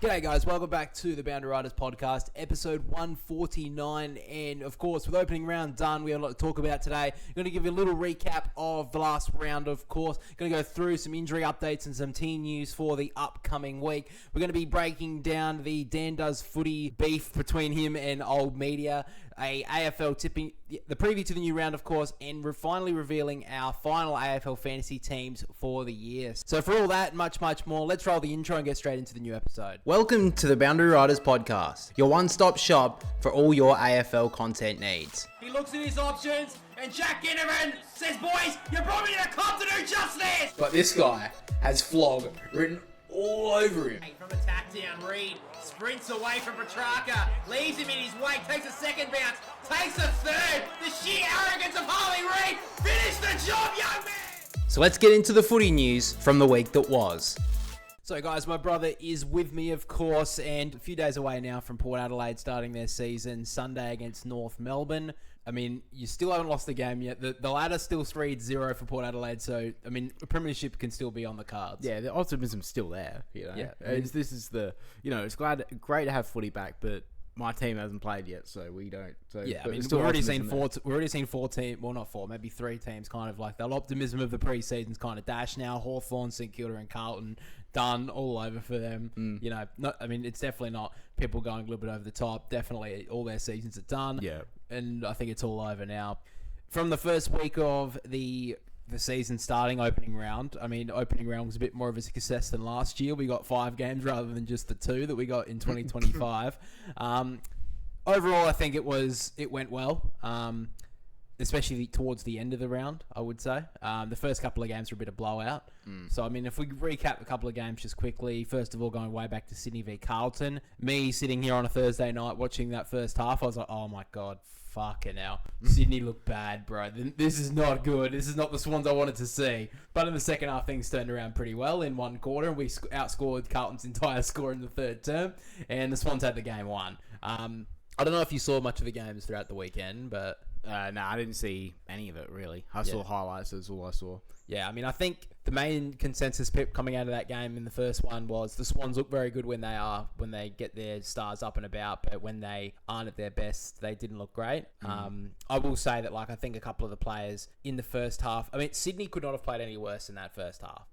G'day guys, welcome back to the Boundary Riders podcast, episode 149, and of course with opening round done, we have a lot to talk about today. I'm going to give you a little recap of the last round, of course. Going to go through some injury updates and some team news for the upcoming week. We're going to be breaking down the Dan Does Footy beef between him and Old Media, a AFL tipping, the preview to the new round, of course, and we're finally revealing our final AFL fantasy teams for the year. So for all that and much more, let's roll the intro and get straight into the new episode. Welcome to the Boundary Riders podcast, your one-stop shop for all your AFL content needs. He looks at his options, and Jack Ginnivan says, boys, you brought me to the club to do justice! But this guy has flog written all over him. From a tack down, Reed sprints away from Petrarca, leaves him in his wake, takes a second bounce, takes a third. The sheer arrogance of Harley Reid. Finish the job, young man! So let's get into the footy news from the week that was. So guys, my brother is with me, of course, and a few days away now from Port Adelaide starting their season, Sunday against North Melbourne. I mean, you still haven't lost the game yet. The ladder still 3-0 for Port Adelaide, so, I mean, a premiership can still be on the cards. Yeah, the optimism's still there, you know. Yeah. This is the, you know, it's great to have footy back, but my team hasn't played yet, so we don't. So yeah, I mean, we've already seen four teams, well, not four, maybe three teams kind of like that optimism of the preseason's kind of dashed now. Hawthorn, St Kilda and Carlton done all over for them. You know, it's definitely not people going a little bit over the top. Definitely all their seasons are done. Yeah. And I think it's all over now. From the first week of the season starting, opening round, I mean, opening round was a bit more of a success than last year. We got 5 games rather than just the 2 that we got in 2025. Overall, I think it went well, especially towards the end of the round, I would say. The first couple of games were a bit of blowout. So, I mean, if we recap a couple of games just quickly, first of all, going way back to Sydney v Carlton, me sitting here on a Thursday night watching that first half, I was like, oh my God, fucking hell. Sydney looked bad, bro. This is not good. This is not the Swans I wanted to see. But in the second half, things turned around pretty well in one quarter, and we outscored Carlton's entire score in the third term, and the Swans had the game won. I don't know if you saw much of the games throughout the weekend, but... No, I didn't see any of it, really. I saw highlights, that's all I saw. Yeah, I mean, I think the main consensus pip coming out of that game in the first one was the Swans look very good when they get their stars up and about, but when they aren't at their best, they didn't look great. I will say that, like, I think a couple of the players in the first half, I mean, Sydney could not have played any worse in that first half.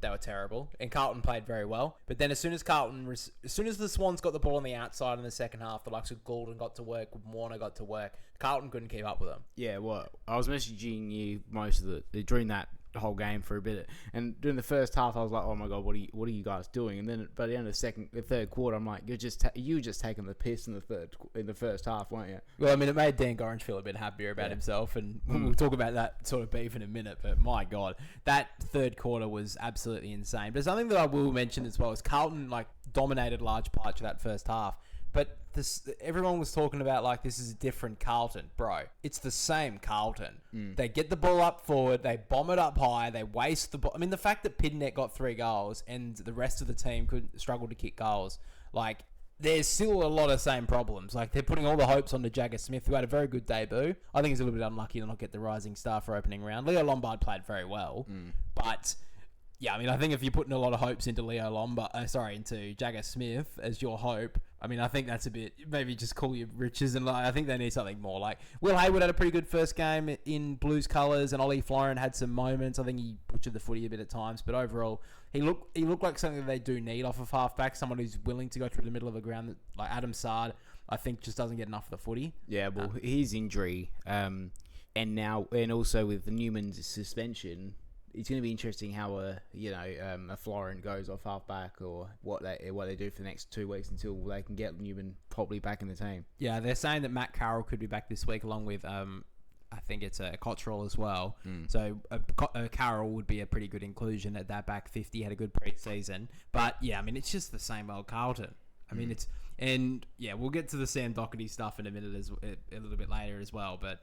They were terrible, and Carlton played very well. But then as soon as the Swans got the ball on the outside in the second half, the likes of Goulden got to work, Warner got to work, Carlton couldn't keep up with them. Yeah, well, I was messaging you most of during that whole game for a bit, and during the first half I was like, oh my God, what are you guys doing? And then by the end of the third quarter, I'm like, you just taking the piss in the first half, weren't you? Well, I mean, it made Dan Gorringe feel a bit happier about himself, and we'll talk about that sort of beef in a minute, but my God, that third quarter was absolutely insane. But something that I will mention as well is Carlton, like, dominated large parts of that first half. But everyone was talking about, like, this is a different Carlton. Bro, it's the same Carlton. They get the ball up forward, they bomb it up high, they waste the ball. I mean, the fact that Pidneck got 3 goals and the rest of the team could struggle to kick goals, like, there's still a lot of same problems. Like, they're putting all the hopes onto Jagger Smith, who had a very good debut. I think he's a little bit unlucky to not get the rising star for opening round. Leo Lombard played very well, but... yeah, I mean, I think if you're putting a lot of hopes into into Jagger Smith as your hope, I mean, I think that's a bit, maybe just call your riches, and like, I think they need something more. Like, Will Hayward had a pretty good first game in Blues colours, and Ollie Florin had some moments. I think he butchered the footy a bit at times, but overall, he looked like something that they do need off of halfback, someone who's willing to go through the middle of the ground, like Adam Sard, I think just doesn't get enough of the footy. Yeah, well, his injury, and also with the Newman's suspension, it's going to be interesting how a Florin goes off halfback, or what they do for the next 2 weeks until they can get Newman probably back in the team. Yeah, they're saying that Matt Carroll could be back this week, along with I think it's a Cottrell as well. So Carroll would be a pretty good inclusion at that back 50. Had a good pre-season, but yeah, I mean, it's just the same old Carlton. I mean, we'll get to the Sam Doherty stuff in a minute, a little bit later as well, but.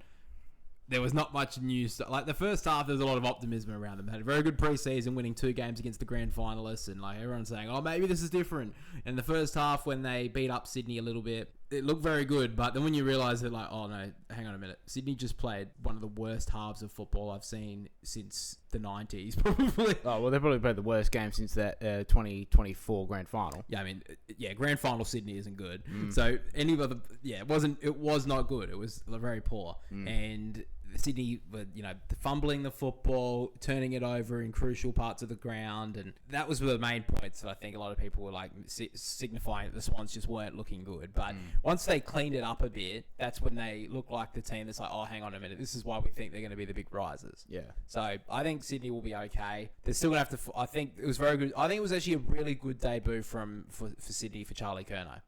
There was not much news. Like, the first half, there's a lot of optimism around them. They had a very good preseason, winning 2 games against the grand finalists, and like everyone's saying, oh, maybe this is different. And the first half, when they beat up Sydney a little bit, it looked very good, but then when you realise that, like, oh no, hang on a minute, Sydney just played one of the worst halves of football I've seen since the 90s, probably. Oh, well, they probably played the worst game since that 2024 grand final. Yeah, I mean, grand final Sydney isn't good. So any other, it was not good. It was very poor. And Sydney were, fumbling the football, turning it over in crucial parts of the ground, and that was the main points that I think a lot of people were like signifying that the Swans just weren't looking good. But once they cleaned it up a bit, that's when they looked like the team that's like, oh, hang on a minute, this is why we think they're going to be the big risers. Yeah. So I think Sydney will be okay. They're still going to have to. I think it was very good. I think it was actually a really good debut for Sydney for Charlie Curnow.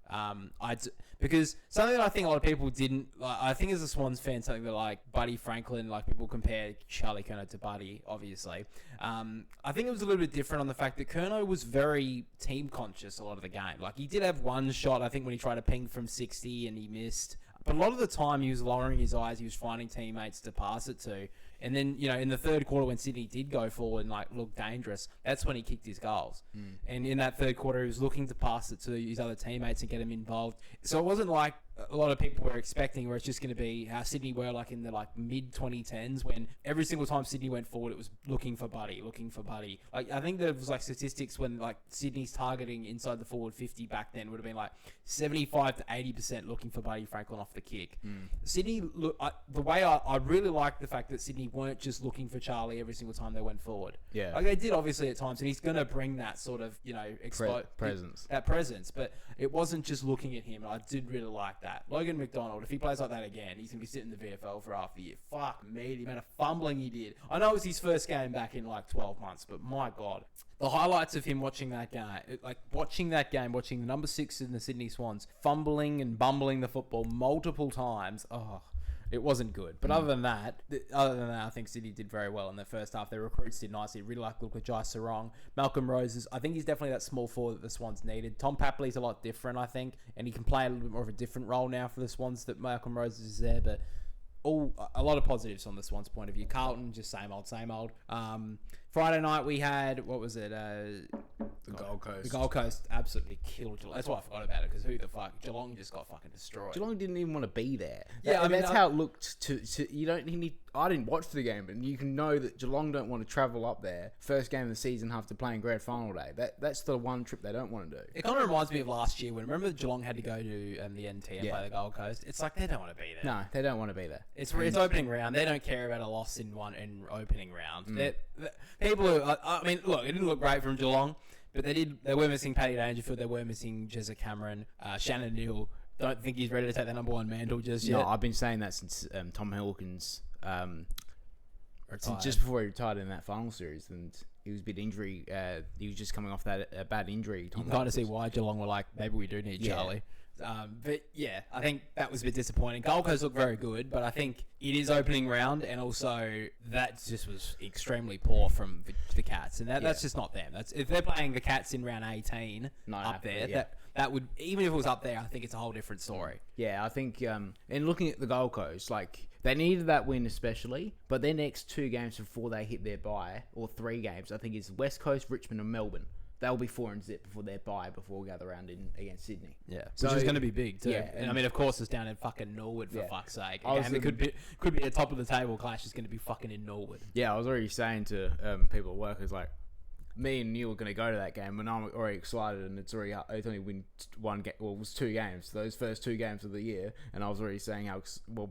Because something that I think a lot of people didn't. I think as a Swans fan, something that like Buddy Franklin, like people compare Charlie Curnow to Buddy, obviously. I think it was a little bit different on the fact that Curnow was very team conscious a lot of the game. Like he did have one shot, I think, when he tried to ping from 60 and he missed. But a lot of the time he was lowering his eyes, he was finding teammates to pass it to. And then, in the third quarter when Sydney did go forward and like look dangerous, that's when he kicked his goals. And in that third quarter, he was looking to pass it to his other teammates and get them involved. So it wasn't like a lot of people were expecting where it's just going to be how Sydney were like in the like mid 2010s when every single time Sydney went forward, it was looking for Buddy. Like I think there was like statistics when like Sydney's targeting inside the forward 50 back then would have been like 75 to 80% looking for Buddy Franklin off the kick. Sydney, the way I really like the fact that Sydney weren't just looking for Charlie every single time they went forward. Yeah, like they did obviously at times, and he's going to bring that sort of presence, but it wasn't just looking at him. And I did really like that. Logan McDonald, if he plays like that again, he's going to be sitting in the VFL for half the year. Fuck me, the amount of fumbling he did. I know it was his first game back in like 12 months, but my God. The highlights of him watching that game, watching the number 6 in the Sydney Swans, fumbling and bumbling the football multiple times. Oh, it wasn't good. But other than that, I think Sydney did very well in the first half. Their recruits did nicely. Really like look at Jai Sarong. Malcolm Roses, I think he's definitely that small forward that the Swans needed. Tom Papley's a lot different, I think, and he can play a little bit more of a different role now for the Swans that Malcolm Roses is there, but a lot of positives on the Swans' point of view. Carlton, just same old. Friday night we had, what was it? The Gold Coast. The Gold Coast absolutely killed Geelong. That's why I forgot about it, because who the fuck? Geelong just got fucking destroyed. Geelong didn't even want to be there. Yeah, that's how it looked to you don't need. I didn't watch the game, but you can know that Geelong don't want to travel up there first game of the season after playing grand final day. That's the one trip they don't want to do. It kind of reminds me of last year when remember Geelong had to go to the NT and play the Gold Coast. It's like they don't want to be there. No, they don't want to be there. It's opening round. They don't care about a loss in opening round. People who, I mean, look, it didn't look great from Geelong, but they were missing Paddy Dangerfield. They were missing Jezza Cameron, Shannon Neal. Don't think he's ready to take the number 1 mantle just yet. No, I've been saying that since Tom Hawkins, just before he retired in that final series, and he was a bit injury. He was just coming off that bad injury. You can kind of see why Geelong were like, maybe we do need Charlie. But yeah, I think that was a bit disappointing. Gold Coast looked very good, but I think it is opening round, and also that just was extremely poor from the Cats, and that's just not them. If they're playing the Cats in round 18 up there, that would, even if it was up there, I think it's a whole different story. Yeah, I think, and looking at the Gold Coast, like they needed that win especially, but their next 2 games before they hit their bye, or 3 games, I think is West Coast, Richmond, and Melbourne. They'll be 4-0 before their bye before we gather round against Sydney. Yeah, which is going to be big too. Yeah, and I mean, of course, it's down in fucking Norwood for fuck's sake. It could be a top of the table clash. Is going to be fucking in Norwood. Yeah, I was already saying to people at work, is like, me and you were going to go to that game, and I'm already excited, and it's only been 1 game. Well, it was 2 games, those first 2 games of the year, and I was already saying how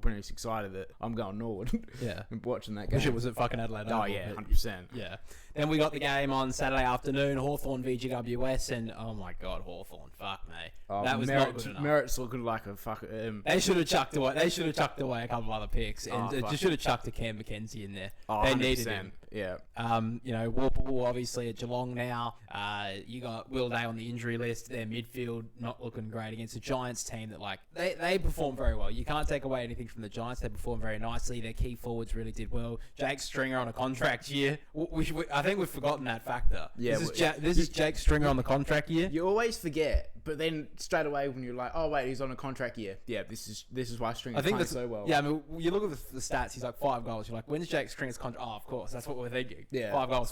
pretty excited that I'm going Norwood. Yeah, and watching that game. Wish it was at fucking Adelaide. Oh yeah, 100%. Yeah. Then we got the game on Saturday afternoon, Hawthorn v GWS, and oh my God, Hawthorn, fuck me, that was not good enough. Merritt's looking like a fuck. They should have chucked away. They should have chucked away a couple of other picks, and just should have chucked a Cam McKenzie in there. Oh, they 100%. Needed him. Yeah. Warple obviously at Geelong now. You got Will Day on the injury list. Their midfield not looking great against a Giants team that they perform very well. You can't take away anything from the Giants. They perform very nicely. Their key forwards really did well. Jake Stringer on a contract year. I think we've forgotten that factor. Yeah, this is Jake Stringer on the contract year. You always forget, But then straight away when you're like, oh wait, he's on a contract year. Yeah, this is why Stringer's playing so well. Yeah, I mean, you look at the stats. He's like 5 goals. You're like, when's Jake Stringer's contract? Oh, of course, that's what we're thinking. Yeah. 5 goals,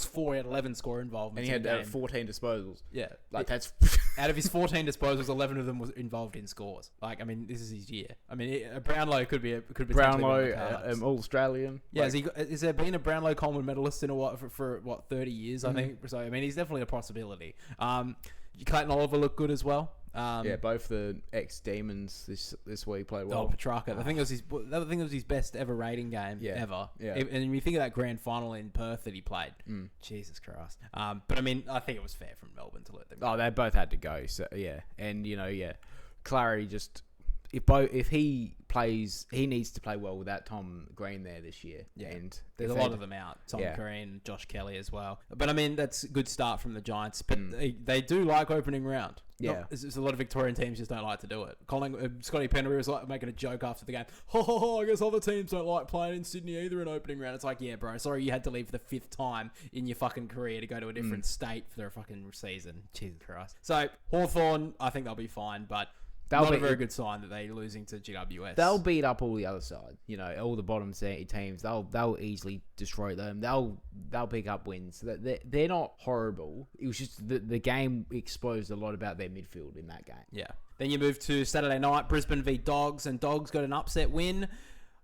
4 out of 11 score involvements. And he had 14 disposals. Yeah, like that's out of his 14 disposals, 11 of them was involved in scores. Like, I mean, this is his year. I mean, Brownlow could be Brownlow, all Australian. Yeah, has there been a Brownlow Coleman medalist in for 30 years? I think so. I mean, he's definitely a possibility. Clayton Oliver looked good as well. Both the ex-Demons this week played well. Petrarca. I think it was his best ever rating game ever. Yeah. And when you think of that grand final in Perth that he played, Jesus Christ. But I mean, I think it was fair from Melbourne to let them go. Oh, they both had to go. So yeah, and Clary just if he plays, he needs to play well without Tom Green there this year. Yeah, and there's a lot of them out. Tom Green, Josh Kelly as well. But I mean, that's a good start from the Giants. But they do like opening round. Yeah, there's a lot of Victorian teams just don't like to do it. Scotty Pendery was like making a joke after the game. I guess other teams don't like playing in Sydney either in opening round. It's like, yeah, bro, sorry you had to leave for the 5th time in your fucking career to go to a different state for their fucking season. Jesus Christ. So Hawthorn, I think they'll be fine, but not a very good sign that they're losing to GWS. They'll beat up all the other side. All the bottom teams. They'll easily destroy them. They'll pick up wins. They're not horrible. It was just the game exposed a lot about their midfield in that game. Yeah. Then you move to Saturday night, Brisbane v Dogs, and Dogs got an upset win.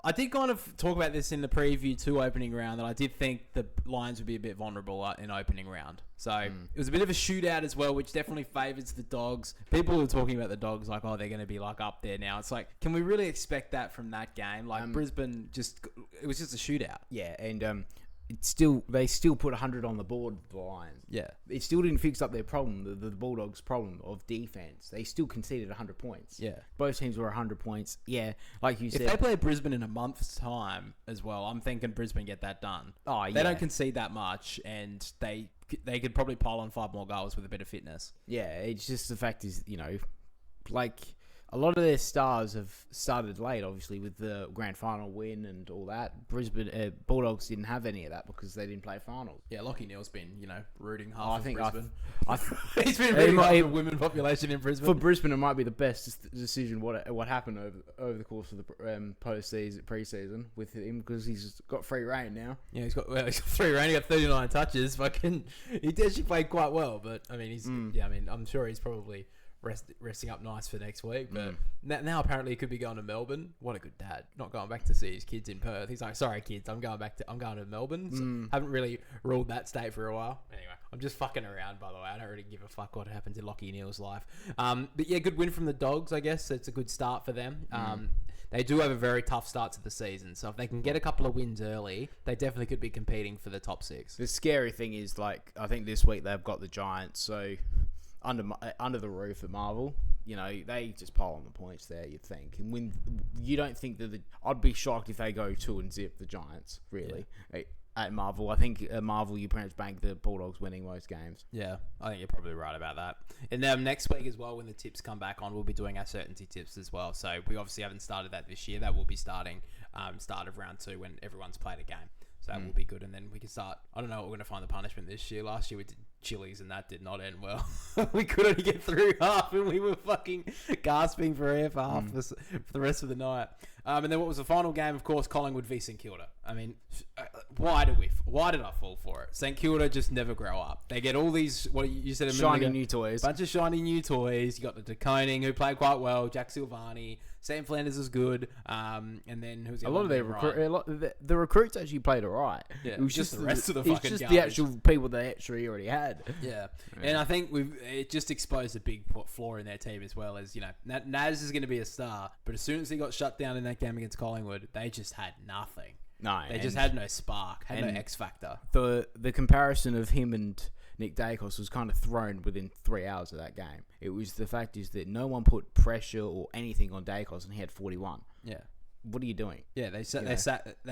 I did kind of talk about this in the preview to opening round, that I did think the Lions would be a bit vulnerable in opening round. So it was a bit of a shootout as well, which definitely favours the Dogs. People were talking about the Dogs like, oh, they're going to be like up there now. It's like, can we really expect that from that game? Like Brisbane, it was just a shootout. Yeah, and they still put 100 on the board, the Lions. Yeah. It still didn't fix up their problem, the Bulldogs' problem of defense. They still conceded 100 points. Yeah. Both teams were 100 points. Yeah, like you said. If they play Brisbane in a month's time as well, I'm thinking Brisbane get that done. Oh, yeah. They don't concede that much, and they could probably pile on 5 more goals with a bit of fitness. Yeah, it's just the fact is, like a lot of their stars have started late, obviously, with the grand final win and all that. Brisbane Bulldogs didn't have any of that because they didn't play finals. Yeah, Lachie Neal's been, rooting half of Brisbane. He's been rooting half the women population in Brisbane. For Brisbane, it might be the best decision what happened over the course of the pre-season with him, because he's got free reign now. Yeah, he's got free reign. He got 39 touches. He actually played quite well, but I mean, I'm sure he's probably resting up nice for next week, but now apparently he could be going to Melbourne. What a good dad, not going back to see his kids in Perth. He's like, sorry kids, I'm going to Melbourne. So haven't really ruled that state for a while. Anyway, I'm just fucking around, by the way. I don't really give a fuck what happens in Lachie Neal's life. But yeah, good win from the Dogs, I guess. It's a good start for them. They do have a very tough start to the season, so if they can get a couple of wins early, they definitely could be competing for the top 6. The scary thing is, I think this week they've got the Giants, so under the roof at Marvel, they just pile on the points there, you'd think. And when you don't think that I'd be shocked if they go 2-0 the Giants, really. Yeah. At Marvel, I think at Marvel you pretty much bank the Bulldogs winning most games. Yeah, I think you're probably right about that. And then next week as well, when the tips come back on, we'll be doing our certainty tips as well. So we obviously haven't started that this year. That will be starting start of round 2 when everyone's played a game. So that will be good. And then we can start. I don't know what we're going to find the punishment this year. Last year we did Chili's and that did not end well. We could only get through half and we were fucking gasping for air for half for the rest of the night. And then what was the final game? Of course, Collingwood v St Kilda. I mean, why did I fall for it? St Kilda just never grow up. They get all these, what you said a minute ago, shiny new toys. Bunch of shiny new toys. You got the De Koning, who played quite well. Jack Silvani. Sam Flanders is good. And then who's the other one? The recruits actually played alright. Yeah, it was just the rest of the fucking fucking just the actual people they actually already had. Yeah. And I think it just exposed a big flaw in their team as well, as Naz is going to be a star, but as soon as he got shut down in that game against Collingwood, they just had nothing. No, they just had no spark, had no X factor. The comparison of him and Nick Dacos was kind of thrown within 3 hours of that game. It was the fact is that no one put pressure or anything on Dacos, and he had 41. Yeah. What are you doing? Yeah, they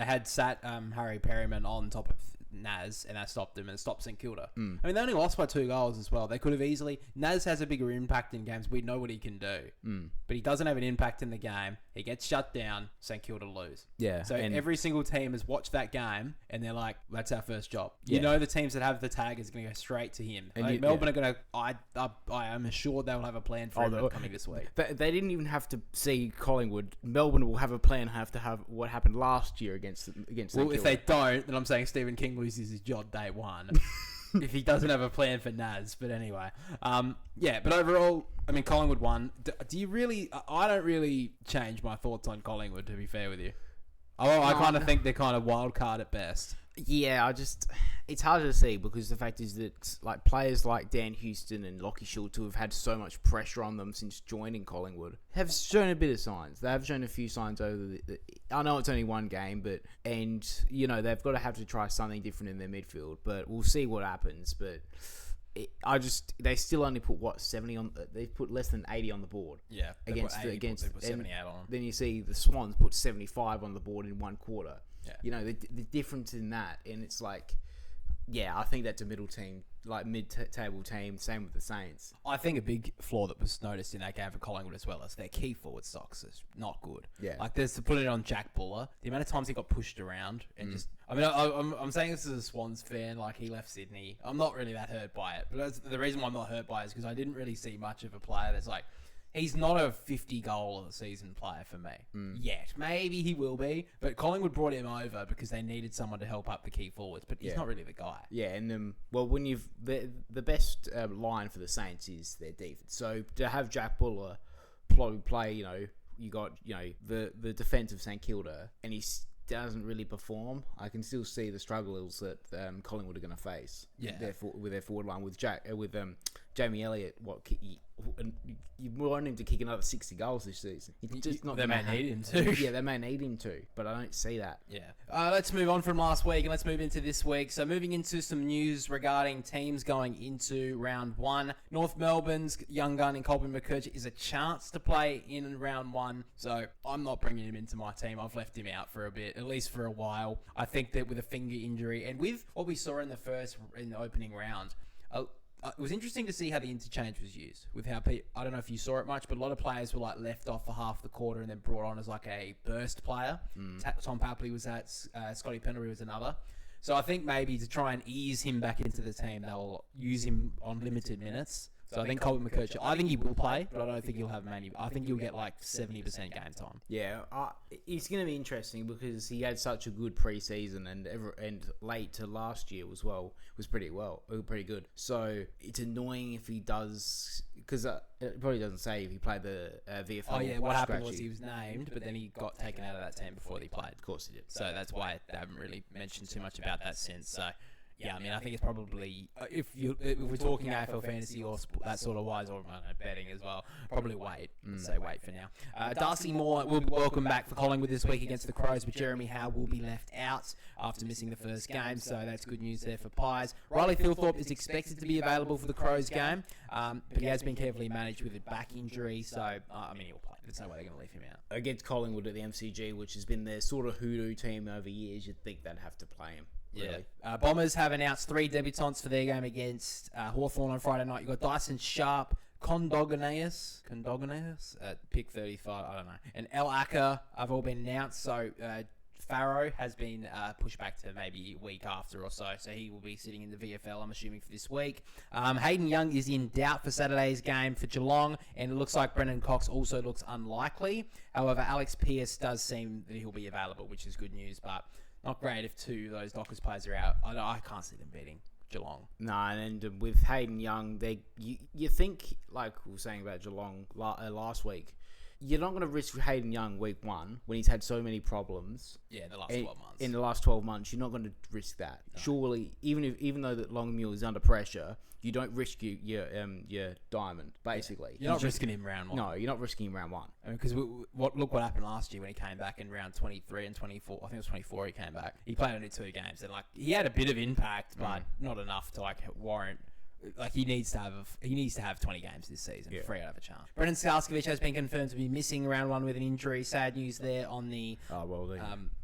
had sat Harry Perryman on top of Naz, and that stopped him and stopped St Kilda. I mean, they only lost by 2 goals as well. They could have easily. Naz has a bigger impact in games. We know what he can do, but he doesn't have an impact in the game. he gets shut down, St Kilda lose. Yeah. So and every single team has watched that game, and they're like, "That's our first job." Yeah. You know, the teams that have the tag is going to go straight to him. And Like, you- Melbourne are going to. I am assured they'll have a plan for him coming this week. They didn't even have to see Collingwood. Melbourne will have a plan. Have to have what happened last year against. Well, if they don't, then I'm saying Stephen King loses his job day one. If he doesn't have a plan for Naz. But anyway, but overall, I mean, Collingwood won. Do you really... I don't really change my thoughts on Collingwood, to be fair with you. I kind of think they're kind of wild card at best. Yeah, it's hard to see because the fact is that like players like Dan Houston and Lockie Schultz, who have had so much pressure on them since joining Collingwood, have shown a bit of signs. They have shown a few signs over I know it's only one game, but they've got to have to try something different in their midfield. But we'll see what happens. But they still only put 70 on. They've put less than 80 on the board. Yeah, they put 78 on. Then you see the Swans put 75 on the board in one quarter. Yeah. The difference in that, and it's like, I think that's a middle team, like mid-table team. Same with the Saints. I think a big flaw that was noticed in that game for Collingwood as well is their key forward stocks is not good. Yeah. Like, there's to put it on Jack Buller. The amount of times he got pushed around and just... I mean, I'm saying this as a Swans fan, like, he left Sydney. I'm not really that hurt by it. But the reason why I'm not hurt by it is because I didn't really see much of a player that's like... He's not a 50-goal-a-season player for me yet. Maybe he will be, but Collingwood brought him over because they needed someone to help up the key forwards, but he's not really the guy. Yeah, and when you've the best line for the Saints is their defense. So to have Jack Buller play, you got the defense of St Kilda, and he doesn't really perform. I can still see the struggles that Collingwood are going to face. Yeah, with their forward line with Jamie Elliott. You want him to kick another 60 goals this season. They may need him to. Yeah, they may need him to, but I don't see that. Yeah. Let's move on from last week and let's move into this week. So moving into some news regarding teams going into round one. North Melbourne's young gun in Colton McCurch is a chance to play in round one. So I'm not bringing him into my team. I've left him out for a bit, at least for a while. I think that with a finger injury and with what we saw in the opening round, it was interesting to see how the interchange was used. With how I don't know if you saw it much, but a lot of players were like left off for half the quarter and then brought on as like a burst player. Tom Papley was that, Scotty Pendlebury was another. So I think maybe to try and ease him back into the team, they'll use him on limited minutes. So I think Colton McCurch, I think he will play, but I don't think he'll have many. I think he'll get like 70% game time. Yeah, it's going to be interesting because he had such a good preseason and late to last year as well was pretty good. So it's annoying if he does, because it probably doesn't say if he played the VFL. Oh yeah, what happened was he was named, but then he got taken out of that team before he played. Of course he did. So that's why they haven't really mentioned too much about that since. So. Yeah, I mean, I think it's probably if we're talking AFL fantasy or that sort of wise, or betting as well, probably wait. Let's say wait for now. Darcy Moore will be welcome back for Collingwood this week against the Crows, but Jeremy Howe will be left out after missing the first game, so that's good news there for Pies. Riley Philthorpe is expected to be available for the Crows game, but he has been carefully managed with a back injury, so I mean he'll play. There's no way they're going to leave him out. Against Collingwood at the MCG, which has been their sort of hoodoo team over years, you'd think they'd have to play him. Really. Yeah. Bombers have announced 3 debutants for their game against Hawthorn on Friday night. You've got Dyson Sharp, Condogoneus at pick 35, I don't know. And El Acker have all been announced. So Farrow has been pushed back to maybe a week after or so. So he will be sitting in the VFL, I'm assuming, for this week. Hayden Young is in doubt for Saturday's game for Geelong. And it looks like Brendan Cox also looks unlikely. However, Alex Pearce does seem that he'll be available, which is good news. But not great if 2 of those Dockers players are out. I can't see them beating Geelong. No, and with Hayden Young, you think, like we were saying about Geelong last week, you're not going to risk Hayden Young week 1 when he's had so many problems. Yeah, in the last 12 months. In the last 12 months, you're not going to risk that. No. Surely, even though that Longmuir is under pressure, you don't risk your diamond, basically. You're not risking him round 1. No, you're not risking him round 1. Because look what happened last year when he came back in round 23 and 24. I think it was 24 he came back. He played only 2 games. And he had a bit of impact, but not enough to warrant... he needs to have 20 games this season before he have a chance. Brendan Skalskovic has been confirmed to be missing round 1 with an injury. Sad news there on the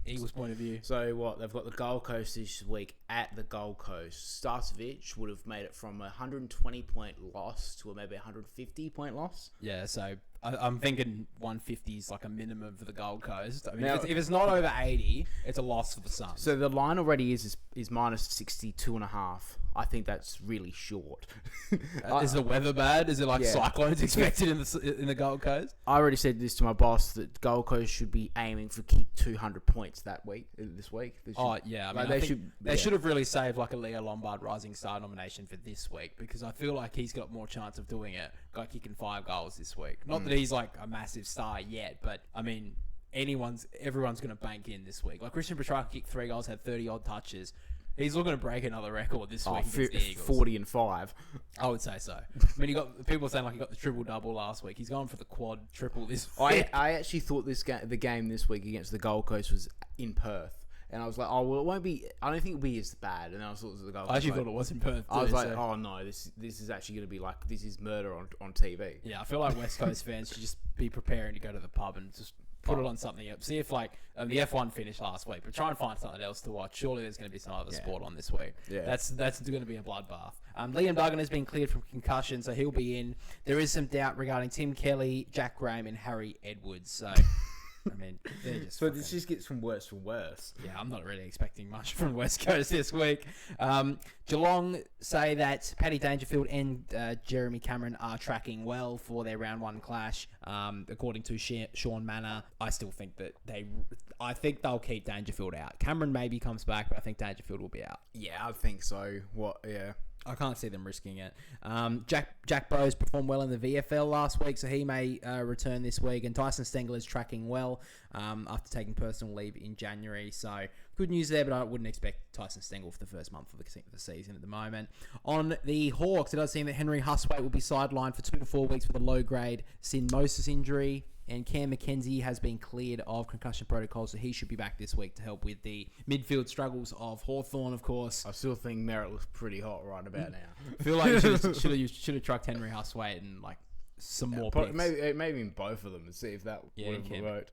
Eagles' point of view. So what? They've got the Gold Coast this week at the Gold Coast. Starcevich would have made it from a 120-point loss to a maybe 150-point loss. Yeah, so I'm thinking 150 is like a minimum for the Gold Coast. I mean, Now- if it's not over 80, it's a loss for the Suns. So the line already is minus 62.5. I think that's really short. Is the weather bad? Is it like Yeah. cyclones expected in the Gold Coast? I already said this to my boss that Gold Coast should be aiming for kick 200 points this week. They should- Oh yeah, I mean, like, I think they should have really saved like a Leo Lombard Rising Star nomination for this week, because I feel like he's got more chance of doing it by kicking 5 goals this week. Not that he's like a massive star yet, but I mean, everyone's going to bank in this week. Like Christian Petrarca kicked 3 goals, had 30 odd touches. He's looking to break another record this week against the Eagles. 40-5. I would say so. I mean, you got people saying like he got the triple double last week. He's going for the quad triple this week. I actually thought the game this week against the Gold Coast was in Perth, and I was like, oh well, it won't be. I don't think it'll be as bad. And I thought it was the Gold Coast. I actually thought it was in Perth. I was too, like, so- oh no, this is actually going to be like, this is murder on TV. Yeah, I feel like West Coast fans should just be preparing to go to the pub and just put it on something else. See if like the F1 finished last week, but try and find something else to watch. Surely there's going to be some other sport on this week. Yeah. That's going to be a bloodbath. Liam Duggan has been cleared from concussion, so he'll be in. There is some doubt regarding Tim Kelly, Jack Graham, and Harry Edwards. So, I mean, they're just. So this just gets from worse to worse. Yeah, I'm not really expecting much from West Coast this week. Geelong say that Paddy Dangerfield and Jeremy Cameron are tracking well for their round 1 clash. According to Sean Manor, I still think that I think they'll keep Dangerfield out. Cameron maybe comes back, but I think Dangerfield will be out. Yeah, I think so. What? Yeah. I can't see them risking it. Jack Bowes performed well in the VFL last week, so he may return this week. And Tyson Stengel is tracking well after taking personal leave in January. So good news there, but I wouldn't expect Tyson Stengel for the first month of the season at the moment. On the Hawks, it does seem that Henry Huswaite will be sidelined for 2 to 4 weeks with a low-grade synostosis injury. And Cam McKenzie has been cleared of concussion protocol, so he should be back this week to help with the midfield struggles of Hawthorn, of course. I still think Merritt looks pretty hot right about now. I feel like you should have trucked Henry Huswaite and like some more picks. Maybe in both of them and see if that would have worked.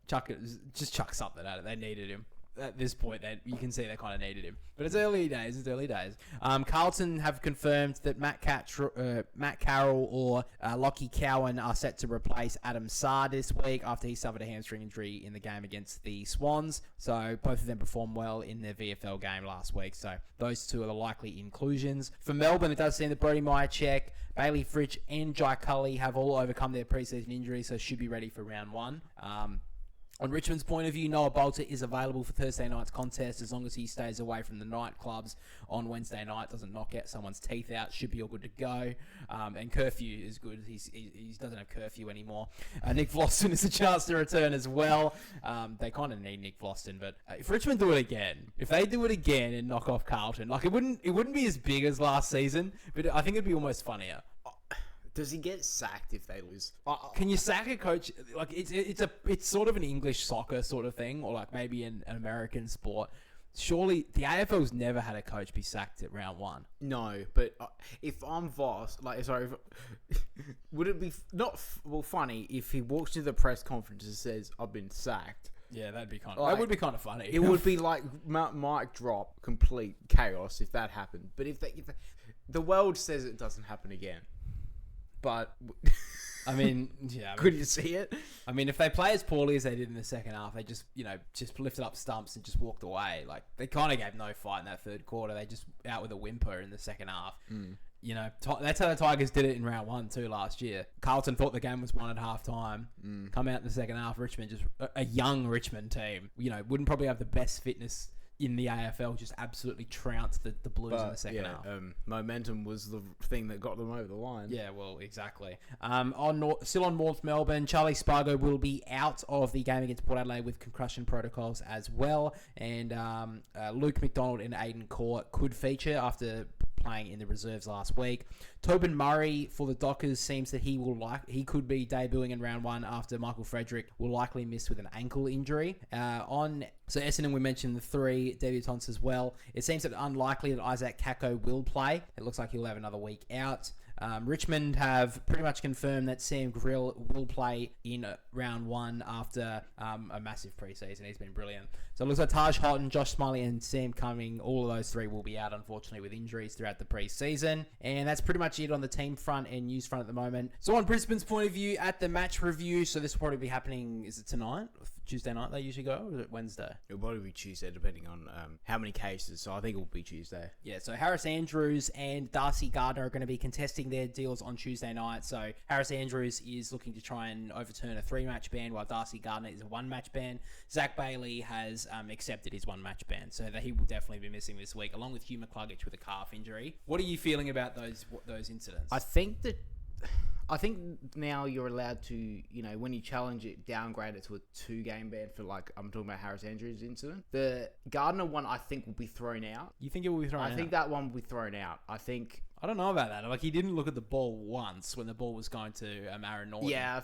Just chuck something at it. They needed him. At this point, you can see they kind of needed him. But it's early days. Carlton have confirmed that Matt Carroll or Lockie Cowan are set to replace Adam Saar this week after he suffered a hamstring injury in the game against the Swans. So both of them performed well in their VFL game last week. So those two are the likely inclusions. For Melbourne, it does seem that Brody Myercheck, Bailey Fritsch and Jai Cully have all overcome their preseason injuries, so should be ready for round 1. On Richmond's point of view, Noah Bolter is available for Thursday night's contest as long as he stays away from the nightclubs on Wednesday night, doesn't knock out someone's teeth out, should be all good to go. And curfew is good. He doesn't have curfew anymore. Nick Vlauston is a chance to return as well. They kind of need Nick Vlauston, but if Richmond do it again, if they do it again and knock off Carlton, like it wouldn't be as big as last season, but I think it'd be almost funnier. Does he get sacked if they lose? Can you sack a coach? Like it's sort of an English soccer sort of thing, or like maybe an American sport. Surely the AFL's never had a coach be sacked at round 1. No, but if I'm Voss, would it be funny if he walks to the press conference and says, "I've been sacked"? Yeah, that would be kind of funny. It would be like mic drop, complete chaos if that happened. But if the world says it doesn't happen again. But I mean, yeah. Could you see it? I mean, if they play as poorly as they did in the second half, they just lifted up stumps and just walked away. Like they kind of gave no fight in that third quarter. They just out with a whimper in the second half. You know, that's how the Tigers did it in round 1 too last year. Carlton thought the game was won at half time. Come out in the second half, Richmond, just a young Richmond team, wouldn't probably have the best fitness in the AFL, just absolutely trounced the Blues in the second half. Momentum was the thing that got them over the line. Yeah, well, exactly. Still on North Melbourne, Charlie Spargo will be out of the game against Port Adelaide with concussion protocols as well. And Luke McDonald and Aiden Court could feature after playing in the reserves last week. Tobin Murray for the Dockers seems that he could be debuting in round 1 after Michael Frederick will likely miss with an ankle injury. So Essendon, we mentioned the 3 debutants as well. It seems that unlikely that Isaac Kako will play. It looks like he'll have another week out. Richmond have pretty much confirmed that Sam Grill will play in round 1 after a massive preseason. He's been brilliant. So it looks like Taj Houghton, Josh Smiley, and Sam Cumming, all of those 3 will be out, unfortunately, with injuries throughout the preseason. And that's pretty much it on the team front and news front at the moment. So on Brisbane's point of view at the match review, so this will probably be happening, is it tonight? Tuesday night they usually go, or is it Wednesday? It'll probably be Tuesday, depending on how many cases. So I think it will be Tuesday. Yeah, so Harris Andrews and Darcy Gardner are going to be contesting their deals on Tuesday night. So Harris Andrews is looking to try and overturn a 3-match ban, while Darcy Gardner is a 1-match ban. Zach Bailey has accepted his 1-match ban, so that he will definitely be missing this week, along with Hugh McCluggage with a calf injury. What are you feeling about those incidents? I think now you're allowed to, when you challenge it, downgrade it to a 2-game ban for, I'm talking about Harris Andrews incident. The Gardner one, I think, will be thrown out. You think it will be thrown out? I think that one will be thrown out. I don't know about that. He didn't look at the ball once when the ball was going to Aaron Norton. Yeah,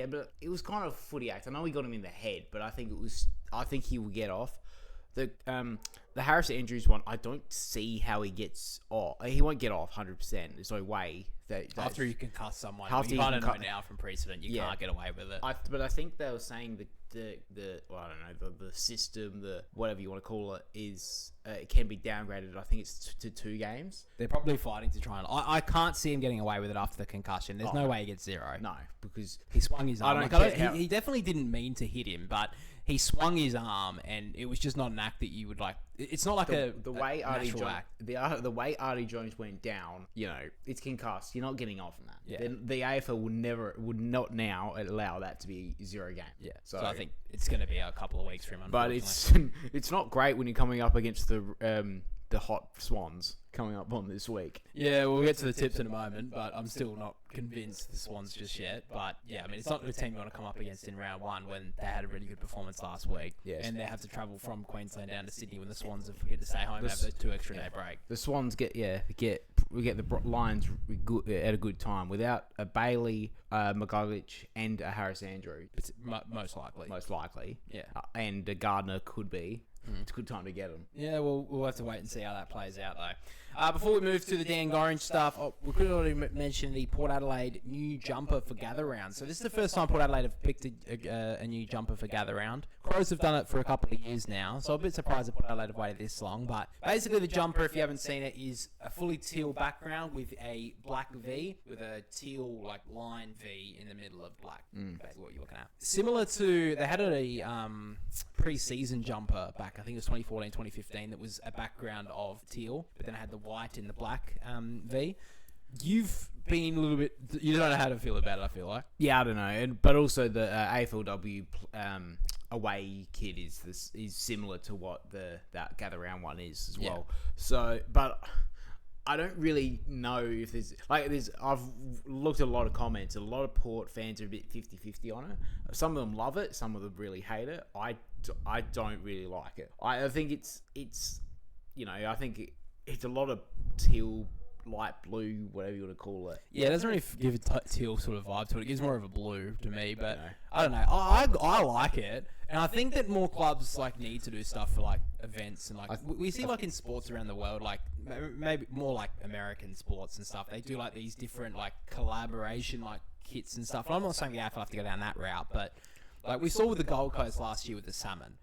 but it was kind of a footy act. I know he got him in the head, but I think he will get off. The Harris Andrews one, I don't see how he gets off. He won't get off 100%. There's no way. After you concuss someone, after you kind of know now from precedent, you can't get away with it. But I think they were saying the system, the whatever you want to call it, is it can be downgraded. I think it's to 2 games. They're probably fighting to try and. I can't see him getting away with it after the concussion. There's no way he gets 0. No, because he swung his arm. He definitely didn't mean to hit him, but he swung his arm, and it was just not an act that you would like. It's not like the way Artie Jones went down. It's concussed. You're not getting off from that. Yeah. Then the AFL would not now allow that to be 0 game. Yeah. So I think it's going to be a couple of weeks for him. But it's not great when you're coming up against the hot Swans coming up on this week. Yeah, we'll get to the tips in a moment, but I'm still not convinced the Swans just yet. But yeah, it's not the team you want to come up against in round 1 when they had a really good performance last week. Yes. And they have to travel from Queensland down to Sydney when the Swans get to stay home and have the 2 extra day break. The Swans get the Lions at a good time without a Bailey, McCluggage, and a Harris Andrews. It's most likely. Yeah. And a Gardner could be. It's a good time to get them. Yeah, we'll have to wait and see how that plays out, though. Before we move to the Dan Gorringe stuff, we could already mention the Port Adelaide new jumper for Gather Round. So this is the first time Port Adelaide have picked a new jumper for Gather Round. Crows have done it for a couple of years now, so I'm a bit surprised that Port Adelaide have waited this long. But basically the jumper, if you haven't seen it, is a fully teal background with a black V with a teal line V in the middle of black. Basically what you're looking at. Similar to, they had a pre-season jumper back, I think it was 2014, 2015, that was a background of teal, but then it had the white and the black V. You've been a little bit, you don't know how to feel about it, I feel like. Yeah, I don't know, but also the AFLW away kit is similar to what that Gather Round one is as well. So, but I don't really know if there's I've looked at a lot of comments. A lot of Port fans are a bit 50-50 on it. Some of them love it. Some of them really hate it. I don't really like it. I think it's I think it's a lot of teal, light blue, whatever you want to call it. Yeah, it doesn't really give a teal sort of vibe to it. It gives more of a blue to me, but I don't know. I like it, and I think that more clubs need to do stuff for events and we see in sports around the world, maybe more American sports and stuff. They do these different collaboration kits and stuff. And I'm not saying the AFL have to go down that route, but we saw with the Gold Coast last year with the salmon,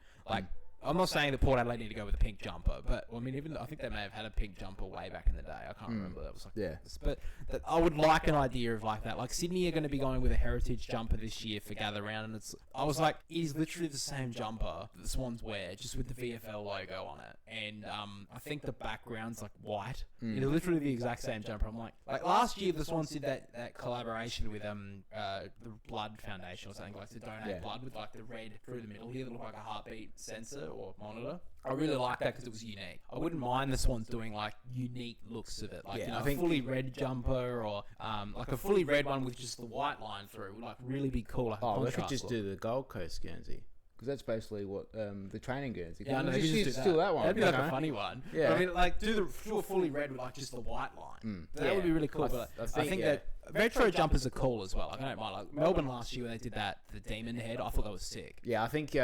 I'm not saying the Port Adelaide need to go with a pink jumper, but I think they may have had a pink jumper way back in the day. I can't remember that was this, but I would like an idea of that. Sydney are going to be going with a heritage jumper this year for Gather Round, and I was it is literally the same jumper that the Swans wear, just with the VFL logo on it, and I think the background's white. It's literally the exact same jumper. I'm last year the Swans did that collaboration with the Blood Foundation or something to donate blood with the red through the middle here that looked like a heartbeat sensor or monitor. I really like that because it was unique. I wouldn't mind the Swans doing unique looks of it, I think a fully red jumper or a fully red one with just the white line through would really be cool. They could just do the Gold Coast Guernsey. Because that's basically what the training Guernsey. Yeah, no, just do that one. That'd be a funny one. Yeah, but do a fully red with just the white line. That would be really cool. But I think that retro jumpers are cool as well. I don't mind. Melbourne last year when they did the demon head, I thought that was sick. Yeah, I think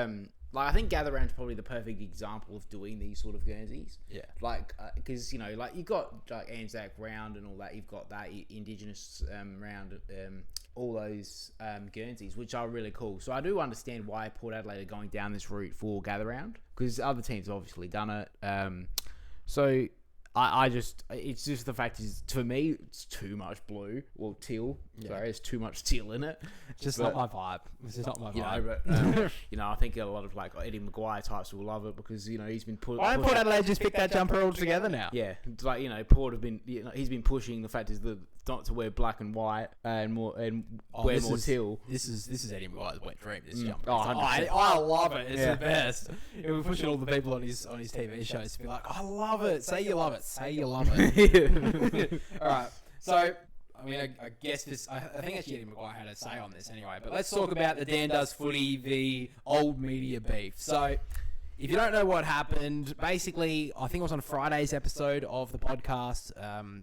I think Gather Round's probably the perfect example of doing these sort of Guernseys. Yeah. Like, because, you know, like, you've got, like, Anzac Round and all that. You've got that Indigenous round, all those Guernseys, which are really cool. So I do understand why Port Adelaide are going down this route for Gather Round, because other teams have obviously done it. So it's just the fact is, to me, it's too much blue or teal. Yeah. Sorry, there's too much teal in it. Just not my vibe. This is not my vibe. You know, I think a lot of like Eddie Maguire types will love it because, you know, he's been Why don't Port Adelaide just pick that jumper all together now? Yeah, it's like, you know, Port have been, you know, he's been pushing the fact is that not to wear black and white and wear more teal. This is Eddie Maguire's wet dream. This jumper. Oh, I love it. It's the best. We're pushing all the people on his TV shows to be like, I love it. Say you love it. Say you love it. All right. So, I mean, I guess this. I think actually Eddie Maguire had a say on this anyway. But let's talk about the Dan Does Footy v Old Media beef. So, if you don't know what happened, basically, I think it was on Friday's episode of the podcast.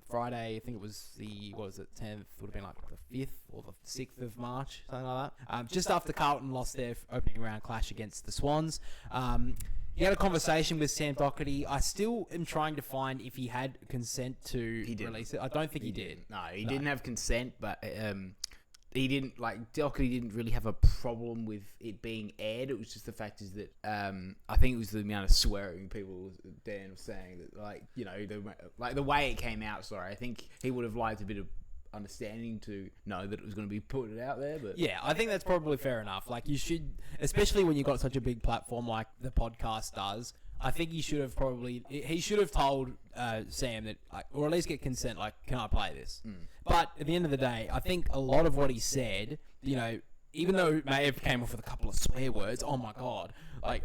Friday, I think it was the 10th, would have been like the 5th or the 6th of March, something like that. Just after Carlton lost their opening round clash against the Swans. He had a conversation with Sam Doherty. I still am trying to find if he had consent to release it. I don't think he did. No, he didn't have consent, but he didn't, like, Doherty didn't really have a problem with it being aired. It was just the fact is that I think it was the amount of swearing Dan was saying that, like, you know, the way it came out. Sorry, I think he would have liked a bit of understanding to know that it was going to be put out there. But yeah, I think that's probably fair enough. Like, you should, especially when you've got such a big platform like the podcast does, I think he should have told Sam that, like, or at least get consent, like, can I play this? But at the end of the day, I think a lot of what he said, you know, even though it may have came off with a couple of swear words, oh my God, like,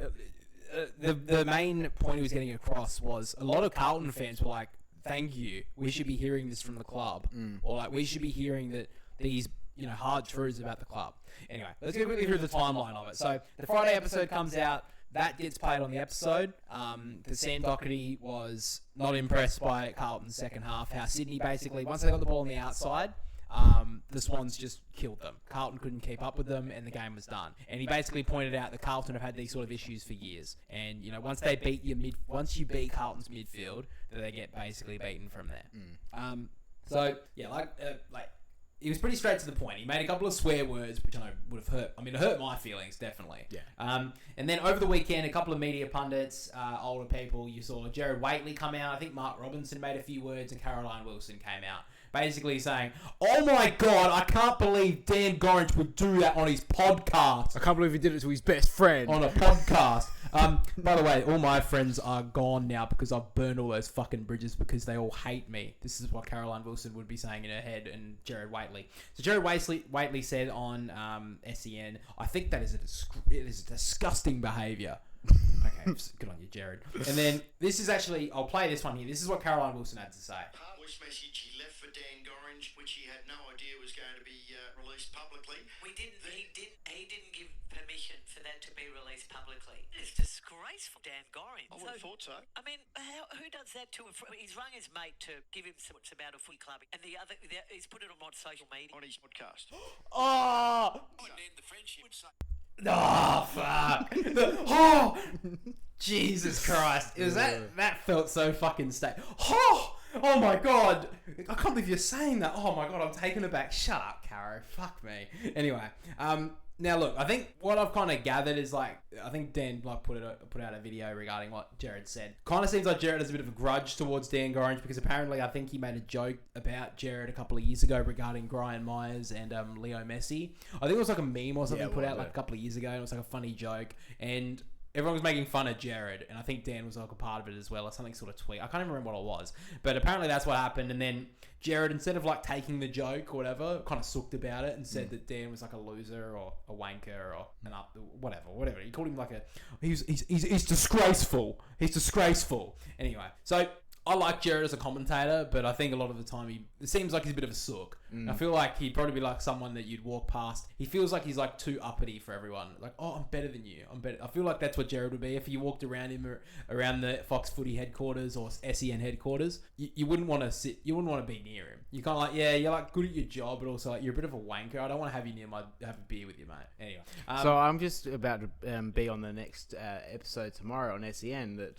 the main point he was getting across was a lot of Carlton fans were like, thank you, we should be hearing this from the club. Or, like, we should be hearing that these, you know, hard truths about the club. Anyway, let's go quickly through the timeline of it. So the Friday episode comes out. That gets played on the episode. The Sam Doherty was not impressed by Carlton's second half. How Sydney basically, once they got the ball on the outside, the Swans just killed them. Carlton couldn't keep up with them, and the game was done. And he basically pointed out that Carlton have had these sort of issues for years. And, you know, once you beat Carlton's midfield, that they get basically beaten from there. So yeah, he was pretty straight to the point. He made a couple of swear words, which I know would have hurt. I mean, it hurt my feelings, definitely. Yeah. And then over the weekend, a couple of media pundits, older people, you saw Jared Waitley come out. I think Mark Robinson made a few words, and Caroline Wilson came out, basically saying, oh my God, I can't believe Dan Gorringe would do that on his podcast. I can't believe he did it to his best friend. On a podcast. By the way, all my friends are gone now because I've burned all those fucking bridges because they all hate me. This is what Caroline Wilson would be saying in her head, and Jared Waitley. So Jared Waitley said on SEN, I think that is it is a disgusting behaviour. Okay, good on you, Jared. And then this is actually, I'll play this one here. This is what Caroline Wilson had to say. Voice message he left for Dan Gorringe, which he had no idea was going to be released publicly. He didn't give permission for that to be released publicly. It's disgraceful, Dan Gorringe. I would have thought so. I mean, who does that to him? He's rung his mate to give him some what's about a footy club, and he's put it on what, social media? On his podcast. Oh! Wouldn't end the friendship. Would say. Oh, fuck. Oh! Jesus Christ. It was that felt so fucking Oh my God. I can't believe you're saying that. Oh my God, I'm taken aback. Shut up, Caro. Fuck me. Anyway, now look, I think what I've kind of gathered is, like, I think Dan put out a video regarding what Jared said. Kind of seems like Jared has a bit of a grudge towards Dan Gorringe because apparently I think he made a joke about Jared a couple of years ago regarding Brian Myers and Leo Messi. I think it was like a meme or something put out like a couple of years ago, and it was like a funny joke, and everyone was making fun of Jared, and I think Dan was like a part of it as well, or something sort of tweet. I can't even remember what it was, but apparently that's what happened. And then Jared, instead of like taking the joke or whatever, kind of sucked about it and said that Dan was like a loser or a wanker or whatever. He called him like he's disgraceful. He's disgraceful. Anyway, so I like Jared as a commentator, but I think a lot of the time it seems like he's a bit of a sook. I feel like he'd probably be like someone that you'd walk past. He feels like he's like too uppity for everyone. Like, oh, I'm better than you. I'm better. I feel like that's what Jared would be if you walked around him or around the Fox Footy headquarters or SEN headquarters. You wouldn't want to sit. You wouldn't want to be near him. You're kind of like, yeah, you're like good at your job, but also like you're a bit of a wanker. I don't want to have you near have a beer with you, mate. Anyway, so I'm just about to be on the next episode tomorrow on SEN that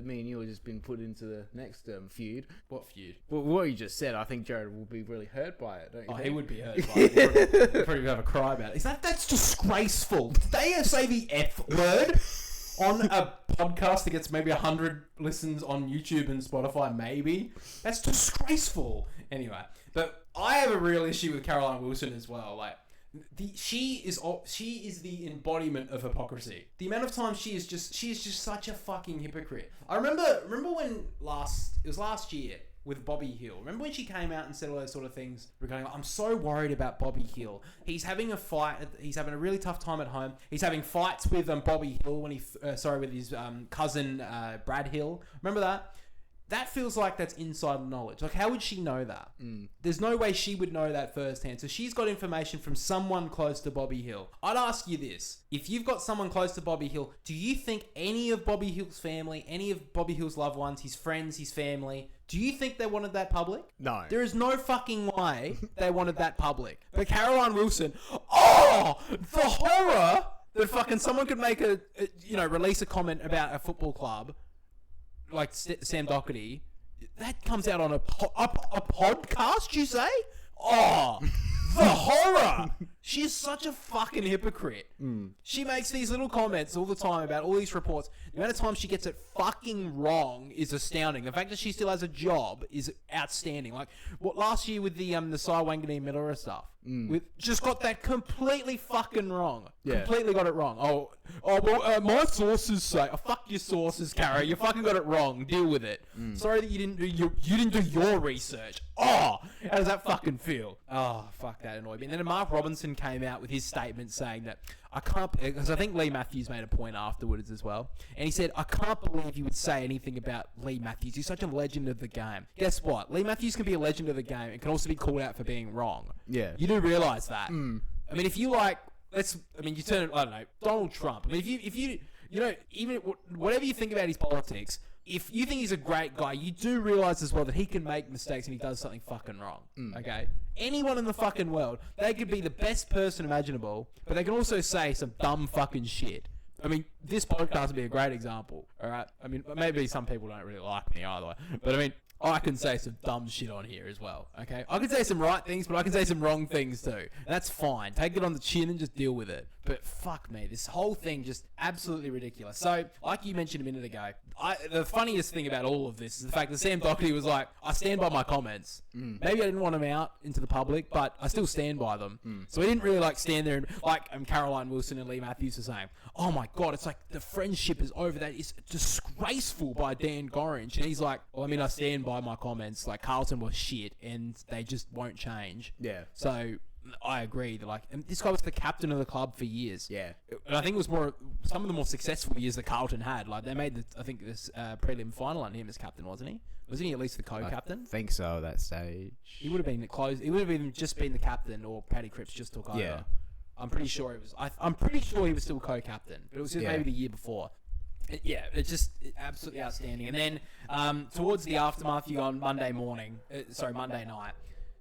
me and you have just been put into the next feud. What feud? Well, what you just said, I think Jared will be really hurt by it, don't you think? He would be hurt by it. He'd probably have a cry about it. He's like, that's disgraceful. Did they say the F word on a podcast that gets maybe 100 listens on YouTube and Spotify, maybe? That's disgraceful. Anyway, but I have a real issue with Caroline Wilson as well. Like, she is the embodiment of hypocrisy. The amount of times she is just such a fucking hypocrite. I remember when it was last year with Bobby Hill. Remember when she came out and said all those sort of things regarding, I'm so worried about Bobby Hill. He's having a fight. He's having a really tough time at home. He's having fights with Bobby Hill with his cousin Brad Hill. Remember that? That feels like that's insider knowledge. Like, how would she know that? There's no way she would know that firsthand. So she's got information from someone close to Bobby Hill. I'd ask you this. If you've got someone close to Bobby Hill, do you think any of Bobby Hill's family, any of Bobby Hill's loved ones, his friends, his family, do you think they wanted that public? No. There is no fucking way they wanted that public. But Caroline Wilson, the horror that fucking someone could make release a comment about a football club like Sam Doherty, that comes out on a podcast, you say? Oh, the horror! She is such a fucking hypocrite. She makes these little comments all the time about all these reports. The amount of times she gets it fucking wrong is astounding. The fact that she still has a job is outstanding. Like, what last year with the Cy Wanganeen Miller stuff. Just got that completely fucking wrong. Yeah. Completely got it wrong. My sources say, fuck your sources, Cara. You fucking got it wrong. Deal with it. Sorry that you didn't do your research. How does that fucking feel? Fuck, that annoyed me. And then Mark Robinson came out with his statement saying that because I think Lee Matthews made a point afterwards as well. And he said, I can't believe you would say anything about Lee Matthews. He's such a legend of the game. Guess what? Lee Matthews can be a legend of the game and can also be called out for being wrong. Yeah. You do realise that. I mean, if you you turn, I don't know, Donald Trump. I mean, if you even whatever you think about his politics, if you think he's a great guy, you do realise as well that he can make mistakes and he does something fucking wrong. Okay? Anyone in the fucking world, they could be the best person imaginable, but they can also say some dumb fucking shit. I mean, this podcast would be a great example, alright? I mean, maybe some people don't really like me either, but I mean, I can say some dumb shit on here as well, okay? I can say some right things, but I can say some wrong things too. And that's fine. Take it on the chin and just deal with it. But fuck me, this whole thing just absolutely ridiculous. So, like you mentioned a minute ago, the funniest thing about all of this is the fact that Sam Doherty was like, I stand by my comments. Maybe I didn't want them out into the public, but I still stand by them. So he didn't really like stand there and like Caroline Wilson and Lee Matthews are saying, oh my God, it's like the friendship is over. That is disgraceful by Dan Gorringe. And he's like, well, I mean, I stand by my comments. Like, Carlton was shit and they just won't change. Yeah. So I agree that and this guy was the captain of the club for years. Yeah. And I think it was some of the more successful years that Carlton had. Like, they made this prelim final on him as captain, wasn't he? Wasn't he at least the co-captain? I think so at that stage. He would have been close. He would have even just been the captain, or Paddy Cripps just took over. Yeah. I'm pretty sure it was. I'm pretty sure he was still co-captain, but it was just maybe the year before. It's just absolutely outstanding. And then towards the aftermath, you on Monday night,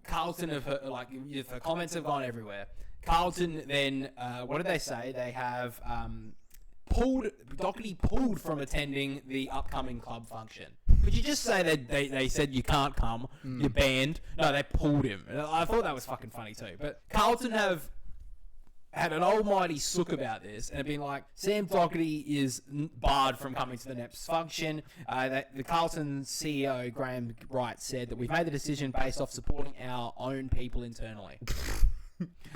Carlton the comments have gone everywhere. Carlton then, what did they say? They have Doherty pulled from attending the upcoming club function. Could you just say that they said you can't come, you're banned? No, they pulled him. And I thought that was fucking funny too. But Carlton have had an almighty sook about this and have been like, Sam Doherty is barred from coming to the next function. The Carlton CEO, Graham Wright, said that we've made the decision based off supporting our own people internally.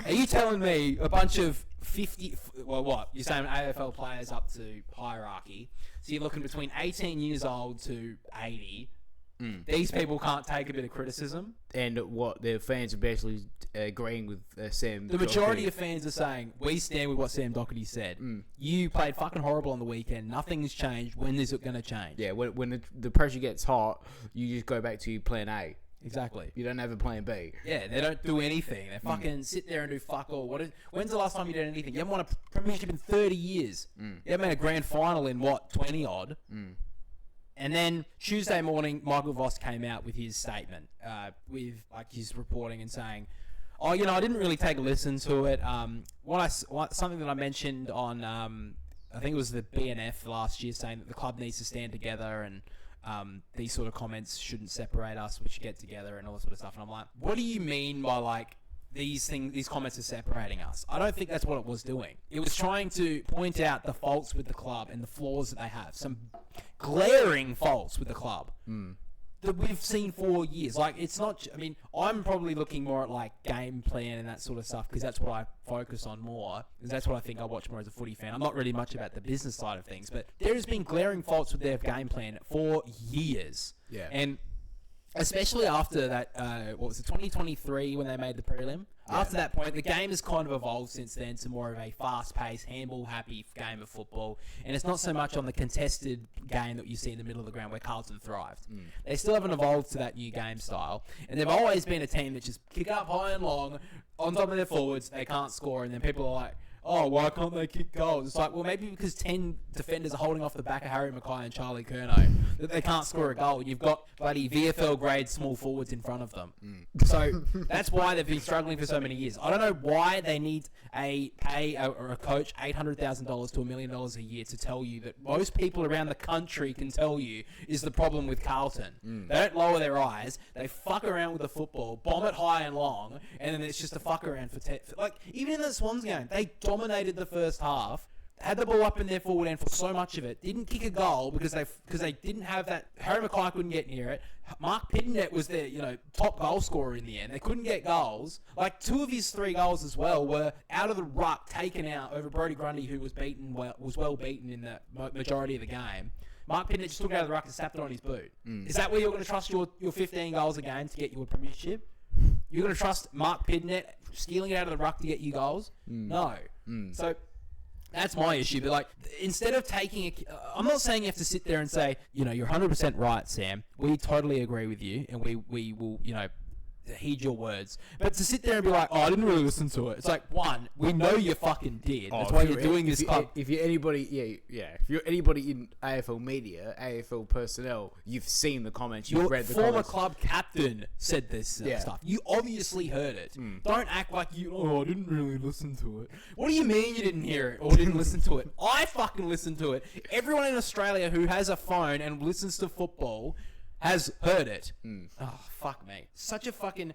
Are you telling me a bunch of 50... Well, what? You're saying AFL players up to hierarchy. So you're looking between 18 years old to 80 These people can't take a bit of criticism. And what the fans are basically agreeing with Sam. The majority of fans are saying, we stand with what Sam Doherty said. You played fucking horrible on the weekend. Nothing's changed. When is it going to change? Yeah, when the pressure gets hot, you just go back to plan A. Exactly. You don't have a plan B. Yeah, they don't do anything. They fucking sit there and do fuck all. When's the last time you did anything? You haven't won a premiership in 30 years. You haven't made a grand final in, 20-odd? And then Tuesday morning, Michael Voss came out with his statement, with his reporting and saying, I didn't really take a listen to it. Something that I mentioned on, I think it was the BNF last year, saying that the club needs to stand together and these sort of comments shouldn't separate us. We should get together and all that sort of stuff. And I'm like, what do you mean by these comments are separating us? I don't think that's what it was doing. It was trying to point out the faults with the club and the flaws that they have. Some glaring faults with the club that we've seen for years. It's not... I mean, I'm probably looking more at, game plan and that sort of stuff because that's what I focus on more. Because that's what I think I watch more as a footy fan. I'm not really much about the business side of things, but there has been glaring faults with their game plan for years. Yeah. And especially after that, 2023 when they made the prelim? Yeah. After that point, the game has kind of evolved since then to more of a fast-paced, handball-happy game of football. And it's not so much on the contested game that you see in the middle of the ground where Carlton thrived. They still haven't evolved to that new game style. And they've always been a team that just kick up high and long, on top of their forwards, they can't score, and then people are like, oh, why can't they kick goals? It's like, well, maybe because 10 defenders are holding off the back of Harry Mackay and Charlie Curnow that they can't score a goal. You've got bloody VFL grade small forwards in front of them. So that's why they've been struggling for so many years. I don't know why they need a coach $800,000 to $1 million a year to tell you that most people around the country can tell you is the problem with Carlton. They don't lower their eyes. They fuck around with the football, bomb it high and long, and then it's just a fuck around for even in the Swans game, they dominated the first half, had the ball up in their forward end for so much of it, didn't kick a goal because they didn't have that. Harry Mackay couldn't get near it. Mark Pitternet was their top goal scorer in the end. They couldn't get goals. 2 of his 3 goals as well were out of the ruck, taken out over Brodie Grundy, who was well beaten in the majority of the game. Mark Pitternet just took it out of the ruck and snapped it on his boot. Is that where you're going to trust your 15 goals a game to get you a premiership? You're going to trust Mark Pitternet stealing it out of the ruck to get you goals? No. So that's my issue. But instead of taking I'm not saying you have to sit there and say, you're 100% right, Sam. We totally agree with you, and we will, heed your words. But to sit there and be like, oh, I didn't really listen to it. It's like, one, we know you fucking did. That's why you're doing this club. If you're anybody, if you're anybody in AFL media, AFL personnel, you've seen the comments, you've read the comments. Your former club captain said this stuff. You obviously heard it. Don't act like I didn't really listen to it. What do you mean you didn't hear it or didn't listen to it? I fucking listened to it. Everyone in Australia who has a phone and listens to football has heard it. Oh, fuck me. Such a fucking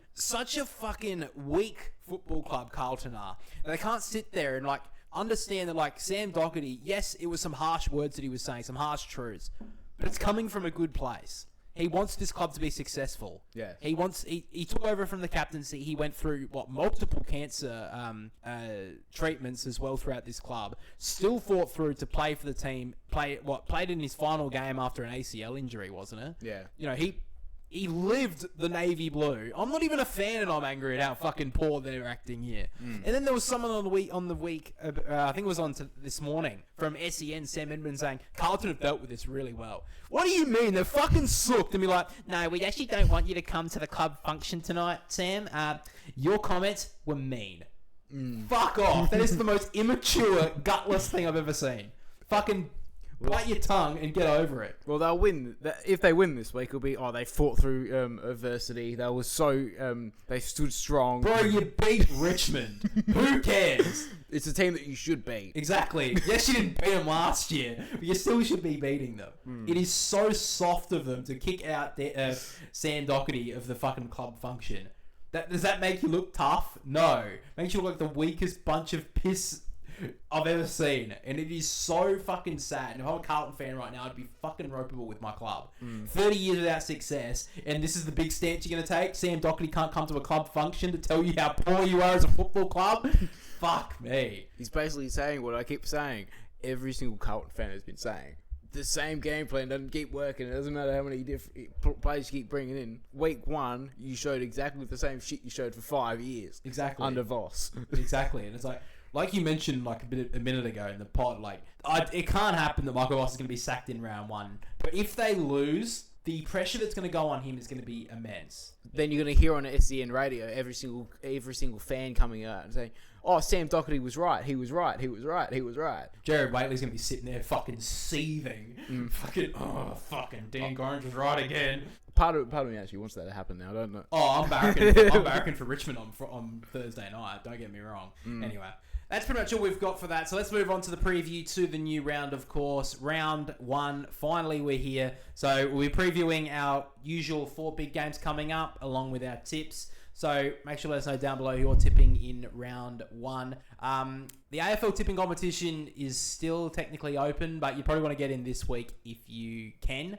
weak football club Carlton are. And they can't sit there and understand that Sam Doherty, yes, it was some harsh words that he was saying, some harsh truths, but it's coming from a good place. He wants this club to be successful. Yeah. He took over from the captaincy. He went through multiple cancer treatments as well throughout this club. Still fought through to play for the team. Played in his final game after an ACL injury, wasn't it? Yeah. He lived the navy blue. I'm not even a fan, and I'm angry at how fucking poor they're acting here. And then there was someone on the week, I think it was on this morning, from SEN, Sam Edmonds, saying Carlton have dealt with this really well. What do you mean? They're fucking sooked and be like, no, we actually don't want you to come to the club function tonight, Sam. Your comments were mean. Fuck off. That is the most immature, gutless thing I've ever seen. Fucking bite your tongue and get over it. Well, they'll win. If they win this week, it'll be, they fought through adversity. They were they stood strong. Bro, you beat Richmond. Who cares? It's a team that you should beat. Exactly. Yes, you didn't beat them last year, but you still should be beating them. It is so soft of them to kick out Sam Doherty of the fucking club function. Does that make you look tough? No. Makes you look like the weakest bunch of piss I've ever seen, and it is so fucking sad. And if I'm a Carlton fan right now, I'd be fucking ropeable with my club. 30 years without success, and this is the big stance you're going to take? Sam Doherty can't come to a club function to tell you how poor you are as a football club? Fuck me. He's basically saying what I keep saying. Every single Carlton fan has been saying. the same game plan doesn't keep working. It doesn't matter how many different players you keep bringing in. Week 1, you showed exactly the same shit you showed for 5 years. Exactly. Under Voss. Exactly. And it's like you mentioned like a minute ago in the pod, like it can't happen that Michael Voss is going to be sacked in round 1. But if they lose, the pressure that's going to go on him is going to be immense. Then you're going to hear on SEN radio every single fan coming out and saying, "Oh, Sam Doherty was right. He was right. He was right. He was right." Jared Waitley's going to be sitting there fucking seething. Fucking Dan Gorringe was right again. Part of me actually wants that to happen now. I don't know. Oh, I'm barracking for Richmond on Thursday night. Don't get me wrong. Anyway, that's pretty much all we've got for that. So let's move on to the preview to the new round, of course. Round 1. Finally, we're here. So we'll be previewing our usual 4 big games coming up, along with our tips. So make sure to let us know down below who you're tipping in round 1. The AFL tipping competition is still technically open, but you probably want to get in this week if you can.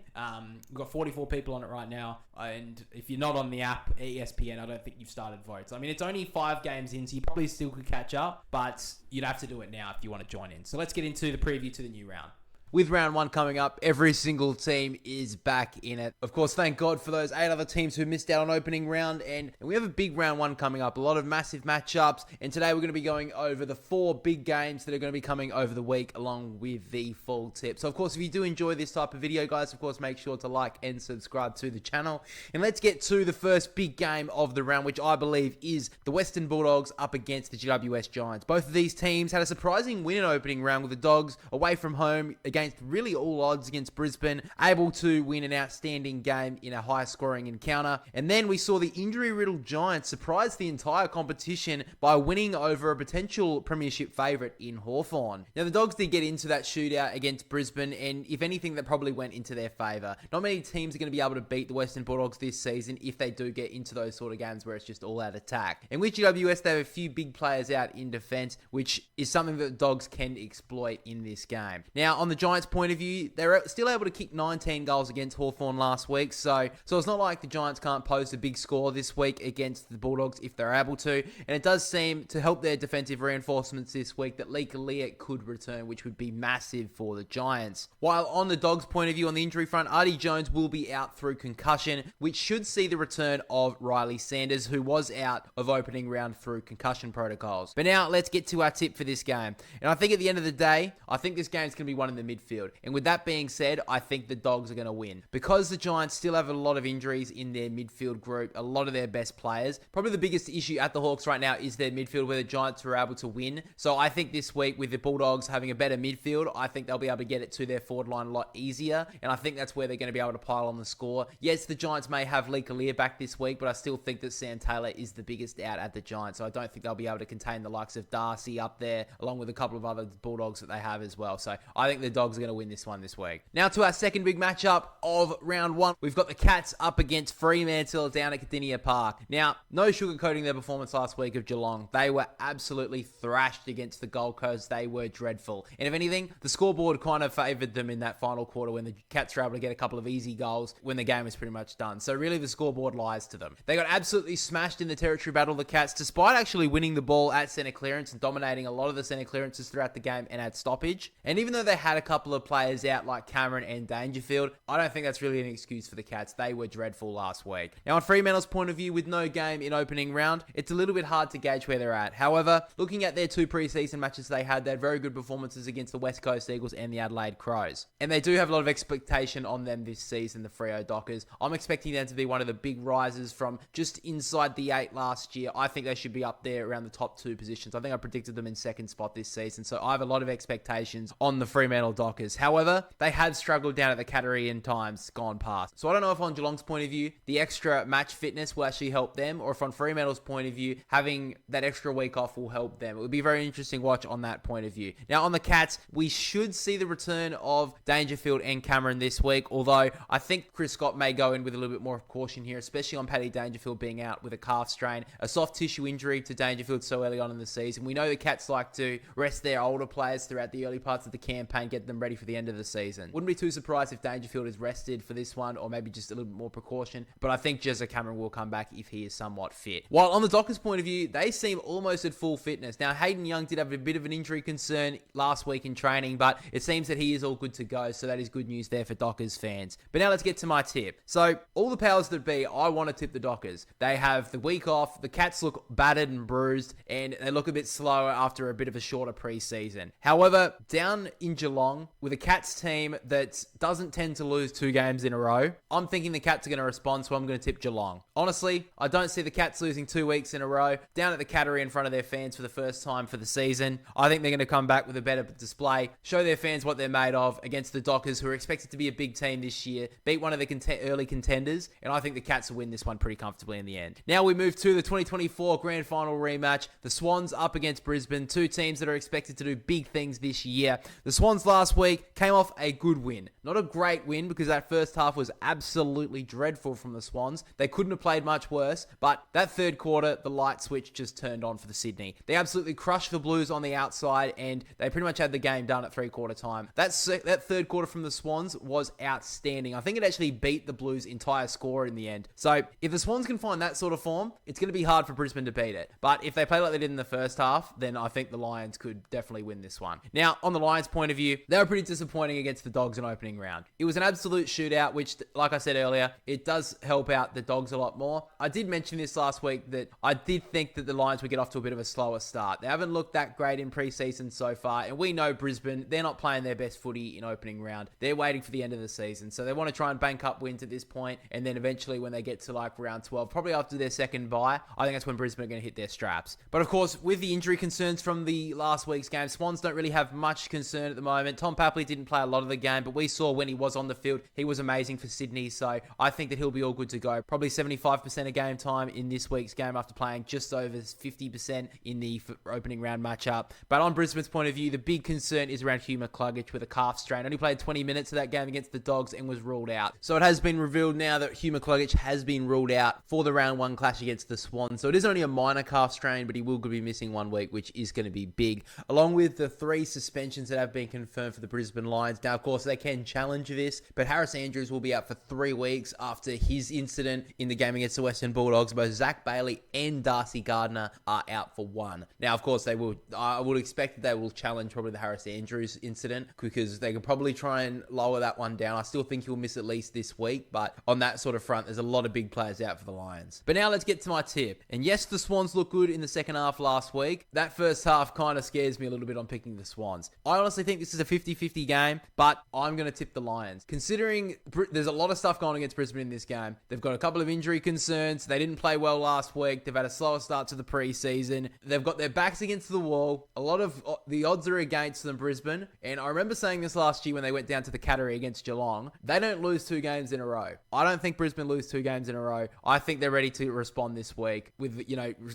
We've got 44 people on it right now, and if you're not on the app, ESPN, I don't think you've started votes. I mean, it's only 5 games in, so you probably still could catch up, but you'd have to do it now if you want to join in. So let's get into the preview to the new round. With round 1 coming up, every single team is back in it. Of course, thank God for those 8 other teams who missed out on opening round. And we have a big round 1 coming up. A lot of massive matchups. And today we're going to be going over the 4 big games that are going to be coming over the week along with the full tip. So, of course, if you do enjoy this type of video, guys, of course, make sure to like and subscribe to the channel. And let's get to the first big game of the round, which I believe is the Western Bulldogs up against the GWS Giants. Both of these teams had a surprising win in opening round with the Dogs away from home against really all odds against Brisbane, able to win an outstanding game in a high-scoring encounter. And then we saw the injury-riddled Giants surprise the entire competition by winning over a potential premiership favourite in Hawthorn. Now, the Dogs did get into that shootout against Brisbane, and if anything, that probably went into their favour. Not many teams are going to be able to beat the Western Bulldogs this season if they do get into those sort of games where it's just all-out attack. And with GWS, they have a few big players out in defence, which is something that the Dogs can exploit in this game. Now, on the Giants' point of view, they're still able to kick 19 goals against Hawthorn last week, so it's not like the Giants can't post a big score this week against the Bulldogs if they're able to, and it does seem to help their defensive reinforcements this week that Lee Kaliak could return, which would be massive for the Giants. While on the Dogs' point of view, on the injury front, Artie Jones will be out through concussion, which should see the return of Riley Sanders, who was out of opening round through concussion protocols. But now, let's get to our tip for this game. And I think at the end of the day, I think this game's going to be won in the midfield. And with that being said, I think the Dogs are going to win. Because the Giants still have a lot of injuries in their midfield group, a lot of their best players. Probably the biggest issue at the Hawks right now is their midfield, where the Giants were able to win. So I think this week, with the Bulldogs having a better midfield, I think they'll be able to get it to their forward line a lot easier. And I think that's where they're going to be able to pile on the score. Yes, the Giants may have Lee Kaliak back this week, but I still think that Sam Taylor is the biggest out at the Giants. So I don't think they'll be able to contain the likes of Darcy up there, along with a couple of other Bulldogs that they have as well. So I think the Dogs are going to win this one this week. Now to our second big matchup of round 1. We've got the Cats up against Fremantle down at Cardinia Park. Now, no sugarcoating their performance last week of Geelong. They were absolutely thrashed against the Gold Coast. They were dreadful. And if anything, the scoreboard kind of favoured them in that final quarter when the Cats were able to get a couple of easy goals when the game was pretty much done. So really, the scoreboard lies to them. They got absolutely smashed in the territory battle, the Cats, despite actually winning the ball at centre clearance and dominating a lot of the centre clearances throughout the game and at stoppage. And even though they had a couple of players out like Cameron and Dangerfield, I don't think that's really an excuse for the Cats. They were dreadful last week. Now, on Fremantle's point of view, with no game in opening round, it's a little bit hard to gauge where they're at. However, looking at their 2 preseason matches they had very good performances against the West Coast Eagles and the Adelaide Crows. And they do have a lot of expectation on them this season, the Freo Dockers. I'm expecting them to be one of the big risers from just inside the 8 last year. I think they should be up there around the top 2 positions. I think I predicted them in second spot this season, so I have a lot of expectations on the Fremantle Dockers. However, they have struggled down at the Cattery in times gone past. So I don't know if on Geelong's point of view, the extra match fitness will actually help them, or if on Fremantle's point of view, having that extra week off will help them. It would be a very interesting watch on that point of view. Now, on the Cats, we should see the return of Dangerfield and Cameron this week, although I think Chris Scott may go in with a little bit more caution here, especially on Paddy Dangerfield being out with a calf strain, a soft tissue injury to Dangerfield so early on in the season. We know the Cats like to rest their older players throughout the early parts of the campaign, get them ready for the end of the season. Wouldn't be too surprised if Dangerfield is rested for this one, or maybe just a little bit more precaution, but I think Jezza Cameron will come back if he is somewhat fit. While on the Dockers' point of view, they seem almost at full fitness. Now, Hayden Young did have a bit of an injury concern last week in training, but it seems that he is all good to go, so that is good news there for Dockers fans. But now let's get to my tip. So, all the powers that be, I want to tip the Dockers. They have the week off, the Cats look battered and bruised, and they look a bit slower after a bit of a shorter preseason. However, down in Geelong, with a Cats team that doesn't tend to lose 2 games in a row, I'm thinking the Cats are going to respond, so I'm going to tip Geelong. Honestly, I don't see the Cats losing 2 weeks in a row, down at the Cattery in front of their fans for the first time for the season. I think they're going to come back with a better display, show their fans what they're made of against the Dockers, who are expected to be a big team this year, beat one of the early contenders, and I think the Cats will win this one pretty comfortably in the end. Now we move to the 2024 Grand Final rematch. The Swans up against Brisbane, 2 teams that are expected to do big things this year. The Swans last week came off a good win. Not a great win, because that first half was absolutely dreadful from the Swans. They couldn't have played much worse, but that third quarter, the light switch just turned on for the Sydney. They absolutely crushed the Blues on the outside, and they pretty much had the game done at 3-quarter time. That third quarter from the Swans was outstanding. I think it actually beat the Blues' entire score in the end. So if the Swans can find that sort of form, it's going to be hard for Brisbane to beat it. But if they play like they did in the first half, then I think the Lions could definitely win this one. Now, on the Lions' point of view, they were pretty disappointing against the Dogs in opening round. It was an absolute shootout, which, like I said earlier, it does help out the Dogs a lot more. I did mention this last week that I did think that the Lions would get off to a bit of a slower start. They haven't looked that great in preseason so far, and we know Brisbane, they're not playing their best footy in opening round. They're waiting for the end of the season, so they want to try and bank up wins at this point, and then eventually when they get to like round 12, probably after their second bye, I think that's when Brisbane are going to hit their straps. But of course, with the injury concerns from the last week's game, Swans don't really have much concern at the moment. Tom Papley didn't play a lot of the game, but we saw when he was on the field, he was amazing for Sydney, so I think that he'll be all good to go. Probably 75% of game time in this week's game after playing just over 50% in the opening round matchup. But on Brisbane's point of view, the big concern is around Hugh McCluggage with a calf strain. Only played 20 minutes of that game against the Dogs and was ruled out. So it has been revealed now that Hugh McCluggage has been ruled out for the round 1 clash against the Swans. So it is only a minor calf strain, but he will be missing 1 week, which is going to be big. Along with the 3 suspensions that have been confirmed for the Brisbane Lions. Now, of course, they can challenge this, but Harris Andrews will be out for 3 weeks after his incident in the game against the Western Bulldogs. Both Zach Bailey and Darcy Gardner are out for 1. Now, of course, I would expect that they will challenge probably the Harris Andrews incident, because they can probably try and lower that one down. I still think he'll miss at least this week, but on that sort of front, there's a lot of big players out for the Lions. But now let's get to my tip. And yes, the Swans look good in the second half last week. That first half kind of scares me a little bit on picking the Swans. I honestly think this is a 50-50 game, but I'm going to tip the Lions. Considering there's a lot of stuff going against Brisbane in this game. They've got a couple of injury concerns. They didn't play well last week. They've had a slower start to the preseason. They've got their backs against the wall. A lot of the odds are against them, Brisbane. And I remember saying this last year when they went down to the Cattery against Geelong. They don't lose 2 games in a row. I don't think Brisbane lose 2 games in a row. I think they're ready to respond this week with,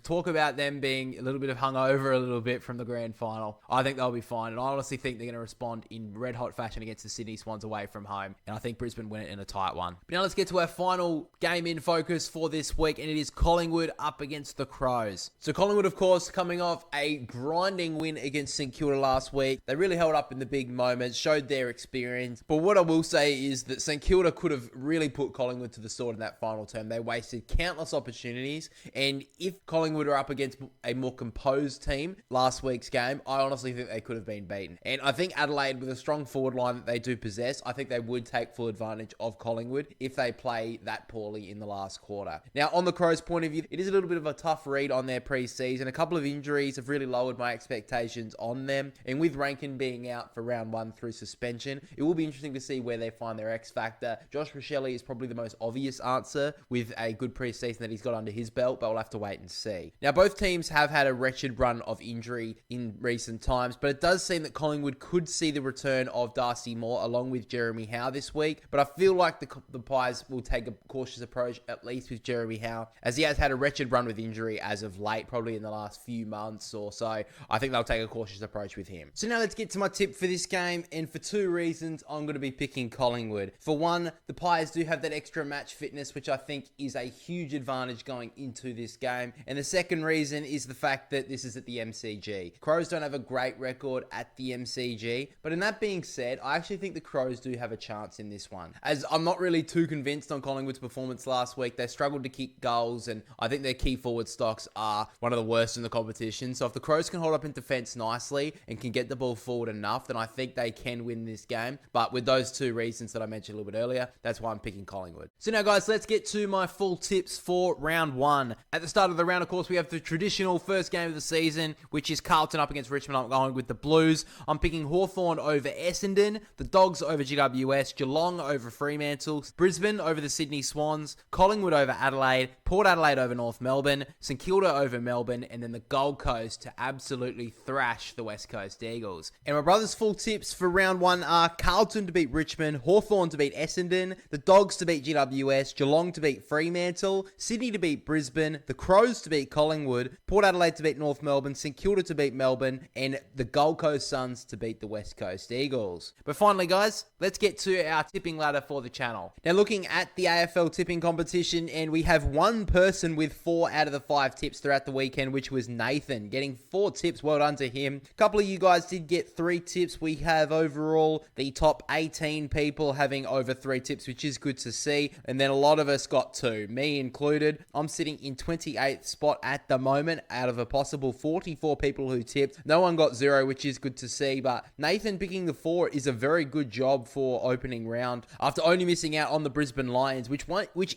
talk about them being a little bit of hungover a little bit from the grand final. I think they'll be fine. And I honestly think they're going to respond in red hot fashion against the Sydney Swans away from home. And I think Brisbane win it in a tight one. But now let's get to our final game in focus for this week. And it is Collingwood up against the Crows. So Collingwood, of course, coming off a grinding win against St Kilda last week. They really held up in the big moments, showed their experience. But what I will say is that St Kilda could have really put Collingwood to the sword in that final term. They wasted countless opportunities. And if Collingwood are up against a more composed team last week's game, I honestly think they could have been beaten. And I think Adelaide, with a strong forward line that they do possess, I think they would take full advantage of Collingwood if they play that poorly in the last quarter. Now, on the Crows' point of view, it is a little bit of a tough read on their pre-season. A couple of injuries have really lowered my expectations on them. And with Rankin being out for round 1 through suspension, it will be interesting to see where they find their X factor. Josh Rochelle is probably the most obvious answer with a good pre-season that he's got under his belt, but we'll have to wait and see. Now, both teams have had a wretched run of injury in recent times, but it does seem that Collingwood could see the return of Darcy Moore along with Jeremy Howe this week. But I feel like the Pies will take a cautious approach, at least with Jeremy Howe, as he has had a wretched run with injury as of late, probably in the last few months or so. I think they'll take a cautious approach with him. So now let's get to my tip for this game, and for 2 reasons, I'm going to be picking Collingwood. For one, the Pies do have that extra match fitness, which I think is a huge advantage going into this game. And the second reason is the fact that this is at the MCG. Crows don't have a great record at the MCG, But in that being said, I actually think the Crows do have a chance in this one. As I'm not really too convinced on Collingwood's performance last week. They struggled to kick goals, and I think their key forward stocks are one of the worst in the competition. So if the Crows can hold up in defence nicely and can get the ball forward enough, then I think they can win this game. But with those two reasons that I mentioned a little bit earlier, that's why I'm picking Collingwood. So now, guys, let's get to my full tips for round one. At the start of the round, of course, we have the traditional first game of the season, which is Carlton up against Richmond. I'm going with the Blues. I'm picking Hawthorn over Essendon, the Dogs over GWS, Geelong over Fremantle, Brisbane over the Sydney Swans, Collingwood over Adelaide, Port Adelaide over North Melbourne, St Kilda over Melbourne, and then the Gold Coast to absolutely thrash the West Coast Eagles. And my brother's full tips for round one are Carlton to beat Richmond, Hawthorn to beat Essendon, the Dogs to beat GWS, Geelong to beat Fremantle, Sydney to beat Brisbane, the Crows to beat Collingwood, Port Adelaide to beat North Melbourne, St Kilda to beat Melbourne, and the Gold Coast Suns to beat the West Coast Eagles. But finally, guys, let's get to our tipping ladder for the channel. Now, looking at the AFL tipping competition, and we have one person with 4 out of the 5 tips throughout the weekend, which was Nathan, getting 4 tips. Well done to him. A couple of you guys did get 3 tips. We have overall the top 18 people having over 3 tips, which is good to see. And then a lot of us got 2, me included. I'm sitting in 28th spot at the moment out of a possible 44 people who tipped. No one got 0, which is good to see. But Nathan picking the 4 is a very good job for opening round after only missing out on the Brisbane Lions, which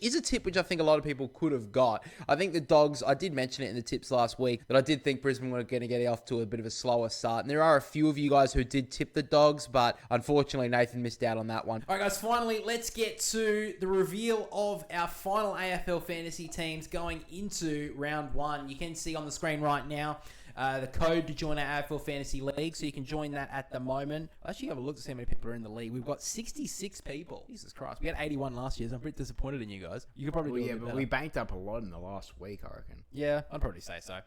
is a tip which I think a lot of people could have got. I think the Dogs, I did mention it in the tips last week, that I did think Brisbane were going to get off to a bit of a slower start. And there are a few of you guys who did tip the Dogs, but unfortunately Nathan missed out on that one. All right, guys, finally, let's get to the reveal of our final AFL fantasy teams going into round one. You can see on the screen right now the code to join our AFL Fantasy League, so you can join that at the moment. I'll actually have a look to see how many people are in the league. We've got 66 people. Jesus Christ. We had 81 last year, so I'm pretty disappointed in you guys. You could probably do a bit better. We banked up a lot in the last week, I reckon. Yeah, I'd probably say so.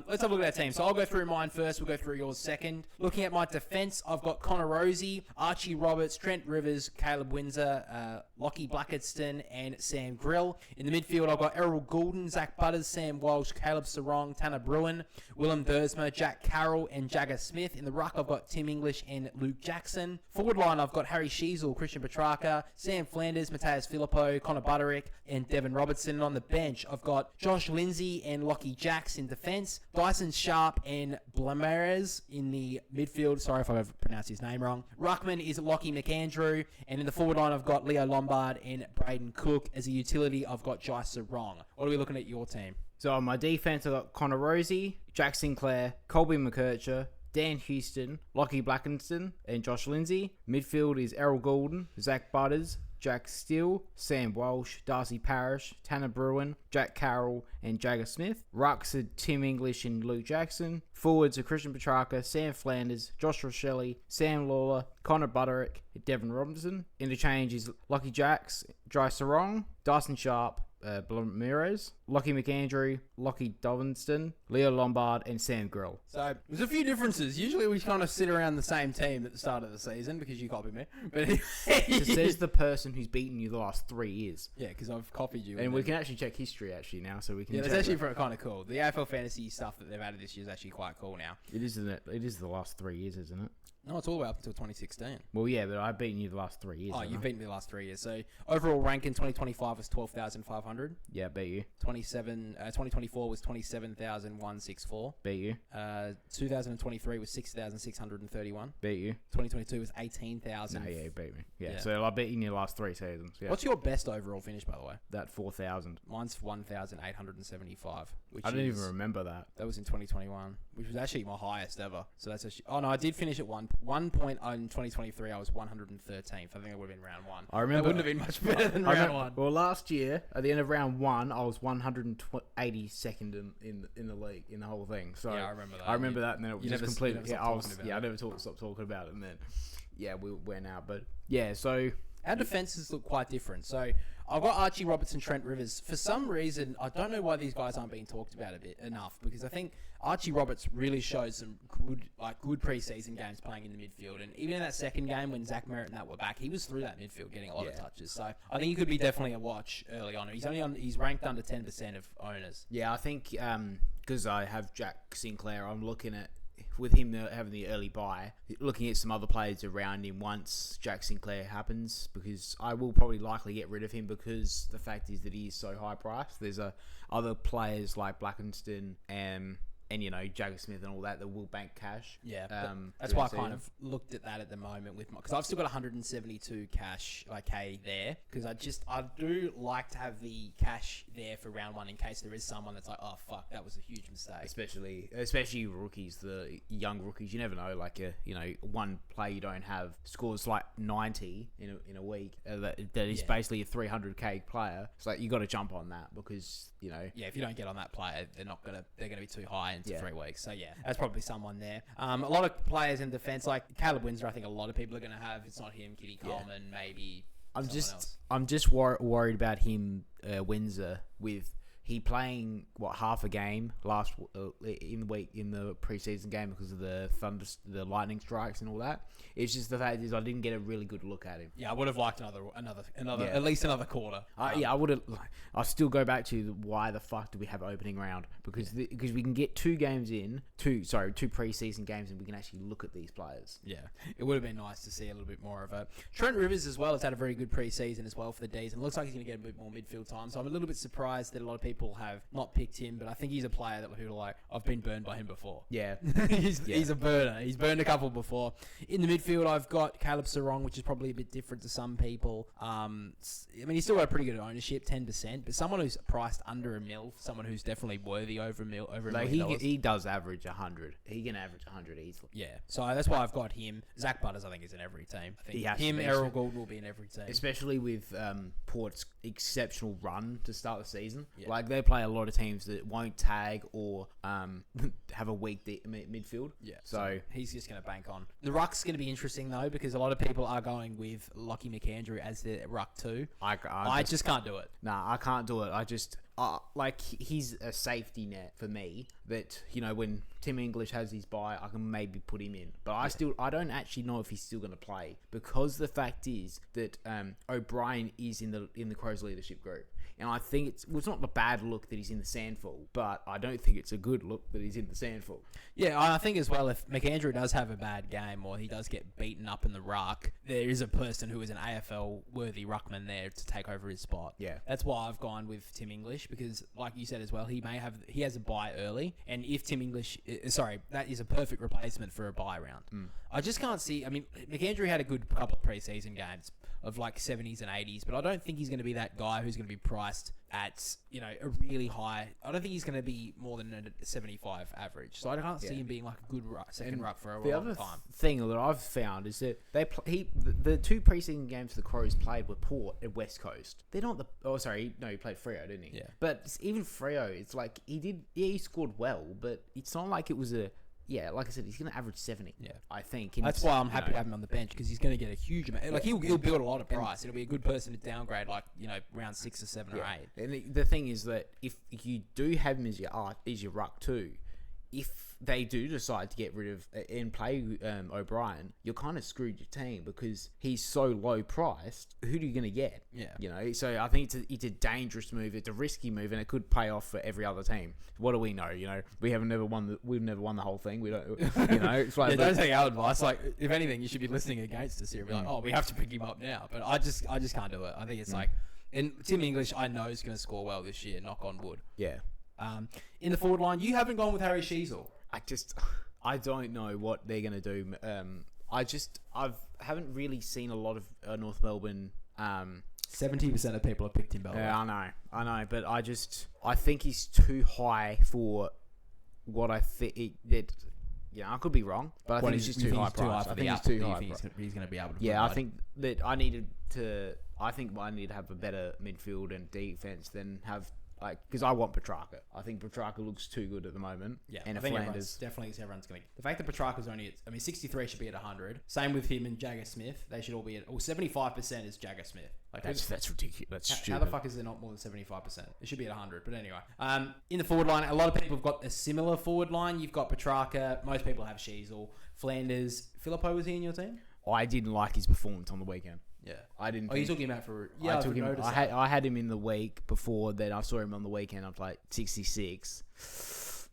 Let's have a look at our team. So I'll go through mine first. We'll go through yours second. Looking at my defense, I've got Connor Rosie, Archie Roberts, Trent Rivers, Caleb Windsor, Lockie Blackerston, and Sam Grill. In the midfield, I've got Errol Goulden, Zach Butters, Sam Walsh, Caleb Sarong, Tanner Bruin, Willem Dersma, Jack Carroll, and Jagger Smith. In the ruck, I've got Tim English and Luke Jackson. Forward line, I've got Harry Sheasel, Christian Petrarca, Sam Flanders, Matthias Filippo, Connor Butterick, and Devin Robertson. And on the bench, I've got Josh Lindsay and Lockie Jacks in defence, Dyson Sharp and Blamarez in the midfield. Sorry if I've pronounced his name wrong. Ruckman is Lockie McAndrew, and in the forward line, I've got Leo Lombard and Braden Cook. As a utility, I've got Jai Sarong. What are we looking at your team? So on my defense, I've got Connor Rosie, Jack Sinclair, Colby McKercher, Dan Houston, Lockie Blackinston, and Josh Lindsay. Midfield is Errol Goulden, Zach Butters, Jack Steele, Sam Walsh, Darcy Parish, Tanner Bruin, Jack Carroll, and Jagger Smith. Rucks are Tim English and Luke Jackson. Forwards are Christian Petrarca, Sam Flanders, Josh Rochelle, Sam Lawler, Connor Butterick, Devin Robinson. Interchange is Lockie Jacks, Jai Sarong, Dyson Sharp, Blamirez, Lockie McAndrew, Lockie Dovinston, Leo Lombard, and Sam Grill. So there's a few differences. Usually we kind of sit around the same team at the start of the season because you copied me. But It says the person who's beaten you the last 3 years. yeah, because I've copied you. And we can actually check history actually now, so we can. Yeah, that's check actually that. kind of cool. The AFL fantasy stuff that they've added this year is actually quite cool now. It is, isn't it? It is the last 3 years, isn't it? No, it's all the way up until 2016. Well, yeah, but I've beaten you the last 3 years. Oh, haven't you've I? beaten me the last 3 years. So overall rank in 2025 was 12,500. Yeah, beat you. 2024 was 27,164. Beat you. 2023 was 6,631. Beat you. 2022 was 18,000. No, yeah, you beat me. Yeah, Yeah. so I've beaten you the last 3 seasons. Yeah. What's your best overall finish, by the way? That 4,000. Mine's 1,875. Which I don't is, even remember that. That was in 2021, which was actually my highest ever. So that's actually. Oh no, I did finish at one point in 2023. I was 113th. I think it would have been round one. I remember. That wouldn't have been much better than I round remember- one. Well, last year at the end of round 1, I was 182nd in the league in the whole thing. So Yeah, I remember that. I remember that, and then it was You just never- completely. you never Yeah, stopped I was. talking about Yeah, I it. never stopped talking about it, and then yeah, we went out. But yeah, so Our defenses look quite different. So I've got Archie Roberts and Trent Rivers. For some reason, I don't know why these guys aren't being talked about enough, because I think Archie Roberts really showed some good preseason games playing in the midfield. And even in that second game when Zach Merritt and that were back, he was through that midfield getting a lot of touches. So I think he could be definitely a watch early on. He's ranked under 10% of owners. yeah, I think because I have Jack Sinclair, I'm looking at with him having the early bye, looking at some other players around him once Jack Sinclair happens, because I will probably likely get rid of him because the fact is that he is so high priced. There's other players like Blackenston and Jagger Smith and all that will bank cash. Yeah, that's why I kind of looked at that at the moment with because I've still got 172 cash K there, because I do like to have the cash there for round one in case there is someone that's like, oh fuck, that was a huge mistake. Especially rookies, the young rookies. You never know. Like one player you don't have scores like 90 in a week. That is basically a 300k player. It's like you got to jump on that because Yeah, if you don't get on that player, they're gonna be too high into 3 weeks. So yeah, that's probably someone there. A lot of players in defense, like Caleb Windsor, I think a lot of people are gonna have. It's not him, Kitty Coleman, maybe. I'm just worried about him, Windsor, with he playing half a game last in the preseason game because of the lightning strikes and all that. It's just the fact is I didn't get a really good look at him. Yeah, I would have liked another at least another quarter. I would have. I'll still go back to why the fuck do we have opening round? Because we can get two preseason games and we can actually look at these players. Yeah, it would have been nice to see a little bit more of it. Trent Rivers as well has had a very good preseason as well for the D's, and it looks like he's going to get a bit more midfield time. So I'm a little bit surprised that a lot of people have not picked him, but I think he's a player that people are like, I've been burned by him before. Yeah. He's a burner. He's burned a couple before. In the midfield, I've got Caleb Sarong, which is probably a bit different to some people. He's still got a pretty good ownership, 10%, but someone who's priced under a mil, someone who's definitely worthy over a million dollars. He does average 100. He can average 100 easily. Yeah, so that's why I've got him. Zach Butters, I think, is in every team. I think him, Errol Gould will be in every team. Especially with Port's exceptional run to start the season. Yeah. Like, they play a lot of teams that won't tag or have a weak midfield. Yeah, so he's just going to bank on. The ruck's going to be interesting, though, because a lot of people are going with Lockie McAndrew as their ruck too. I just can't do it. Nah, I can't do it. I just... he's a safety net for me that, when Tim English has his bye, I can maybe put him in. But I don't actually know if he's still going to play, because the fact is that O'Brien is in the Crows leadership group. And I think it's not a bad look that he's in the Sandful, but I don't think it's a good look that he's in the Sandful. Yeah, I think as well, if McAndrew does have a bad game or he does get beaten up in the ruck, there is a person who is an AFL-worthy ruckman there to take over his spot. Yeah. That's why I've gone with Tim English, because like you said as well, he has a bye early, and if Tim English... that is a perfect replacement for a bye round. I just can't see... McAndrew had a good couple of preseason games of like 70s and 80s, but I don't think he's going to be that guy who's going to be priced at a really high... I don't think he's going to be more than a 75 average, so I can't see him being like a good second ruck for a long time. The other thing that I've found is that the two preseason games the Crows played were Port and West Coast. They're not the... Oh, sorry, no, he played Freo, didn't he? Yeah. But even Freo, it's like he scored well, but it's not like it was a... Yeah, like I said, he's going to average 70. Yeah, I think. That's why I'm happy to have him on the bench, because he's going to get a huge amount. Like he'll build a lot of price. It'll be a good person to downgrade, like round 6 or 7 or 8. And the thing is that if you do have him as your ruck too, if they do decide to get rid of and play O'Brien, you're kind of screwed your team because he's so low priced. Who are you going to get? Yeah, So I think it's a dangerous move. It's a risky move, and it could pay off for every other team. What do we know? We've never won the whole thing. We don't. It's like don't take our advice. Like, if anything, you should be listening against us here. Be like, oh, we have to pick him up now. But I just can't do it. I think it's like, and Tim English, I know is going to score well this year. Knock on wood. Yeah. In the forward line, you haven't gone with Harry Sheasel. I don't know what they're going to do. I haven't really seen a lot of North Melbourne. 70% of people have picked him. Yeah, I know, but I think he's too high for what I think that. I could be wrong, but I think he's just too high price. I think he's too high. He's going to be able to. Yeah, I think that I need to have a better midfield and defense than have. Because I want Petrarca. I think Petrarca looks too good at the moment. Yeah, and I think Flanders everyone's going to... The fact that Petrarca's only at... 63 should be at 100. Same with him and Jagger Smith. They should all be at... 75% is Jagger Smith. That's ridiculous. That's stupid. How the fuck is there not more than 75%? It should be at 100. But anyway. In the forward line, a lot of people have got a similar forward line. You've got Petrarca. Most people have Sheasel. Flanders. Filippo, was he in your team? I didn't like his performance on the weekend. Yeah, I didn't. Oh, you're talking about for... Yeah, I took him. I had him in the week before. Then I saw him on the weekend. I was like 66.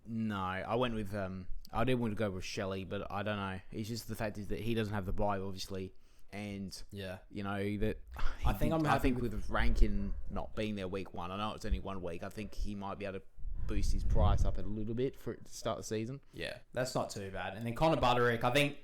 No, I went with I did want to go with Shelley, but I don't know. It's just the fact is that he doesn't have the bye, obviously. And, Yeah. you know, that I think I'm happy with Rankin not being there week 1, I know it's only 1 week, I think he might be able to boost his price up a little bit for it to start the season. Yeah, that's not too bad. And then Connor Butterick, I think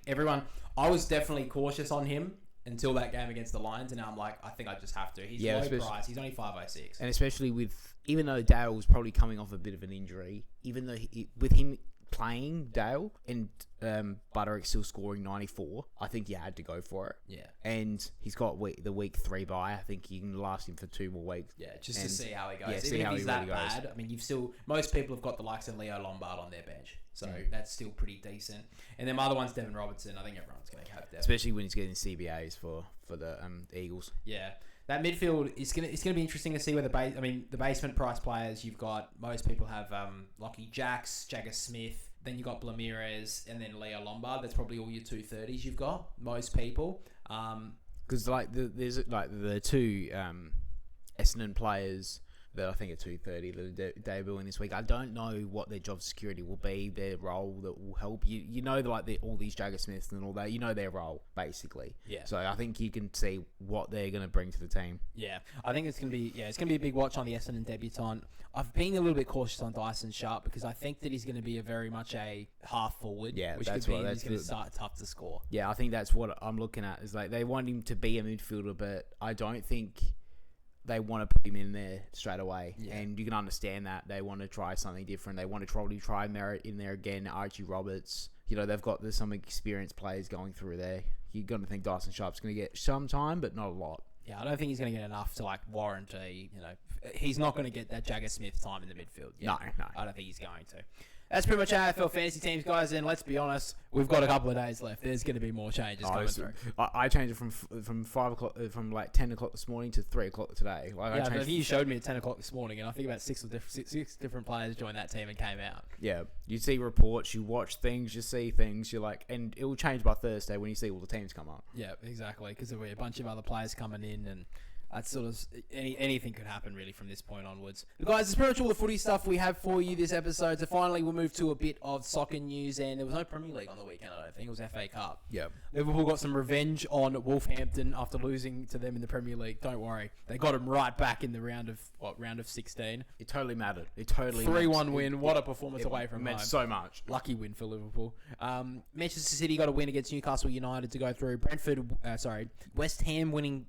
I was definitely cautious on him until that game against the Lions, and now I'm like, I think I just have to. He's low price. He's only 506. And especially even though Dale was probably coming off a bit of an injury, even though with him playing Dale and Butterick still scoring 94, I think you had to go for it. Yeah. And he's got the week 3 bye. I think you can last him for 2 more weeks. Yeah, just to see how he goes. Yeah, Even see if how he's he that really goes. bad, I mean, most people have got the likes of Leo Lombard on their bench. So that's still pretty decent. And then my other one's Devin Robertson. I think everyone's going to have Devin. Especially when he's getting CBAs for the Eagles. Yeah. That midfield is it's gonna be interesting to see where the basement price players you've got. Most people have Lockie Jacks, Jagger Smith, then you got Blamirez, and then Leo Lombard. That's probably all your 230s you've got. Most people. Because there's the 2 Essendon players that I think are 230 that are debuting this week. I don't know what their job security will be, their role that will help you. You know, all these Jagger Smiths and all that. You know their role basically. Yeah. So I think you can see what they're going to bring to the team. Yeah, I think it's gonna be a big watch on the Essendon debutant. I've been a little bit cautious on Dyson Sharp because I think that he's going to be very much a half forward. Yeah, which that's could mean what- he's going to start tough to score. Yeah, I think that's what I'm looking at. Is like they want him to be a midfielder, but I don't think they want to put him in there straight away. Yeah. And you can understand that. They want to try something different. They want to probably try Merritt in there again, Archie Roberts. You know, there's some experienced players going through there. You're going to think Dyson Sharp's going to get some time, but not a lot. Yeah, I don't think he's going to get enough to warrant he's not going to get that Jagger Smith time in the midfield. No. I don't think he's going to. That's pretty much our AFL fantasy teams, guys. And let's be honest, we've got a couple of days left. There's going to be more changes coming through. I changed it from 5 o'clock, from 10 o'clock this morning to 3 o'clock today. I think you showed me at 10 o'clock this morning, and I think about six different players joined that team and came out. Yeah, you see reports, you watch things, you see things, you're like, and it will change by Thursday when you see all the teams come up. Yeah, exactly, because there'll be a bunch of other players coming in, and that's sort of anything could happen really from this point onwards. But guys, it's pretty much all the footy stuff we have for you this episode. So finally, we'll move to a bit of soccer news, and there was no Premier League on the weekend. I don't think it was FA Cup. Yeah. Liverpool got some revenge on Wolverhampton after losing to them in the Premier League. Don't worry, they got them right back in the round of 16. It totally mattered. It totally 3-1 win. What a performance away from meant home. so much. Lucky win for Liverpool. Manchester City got a win against Newcastle United to go through. West Ham winning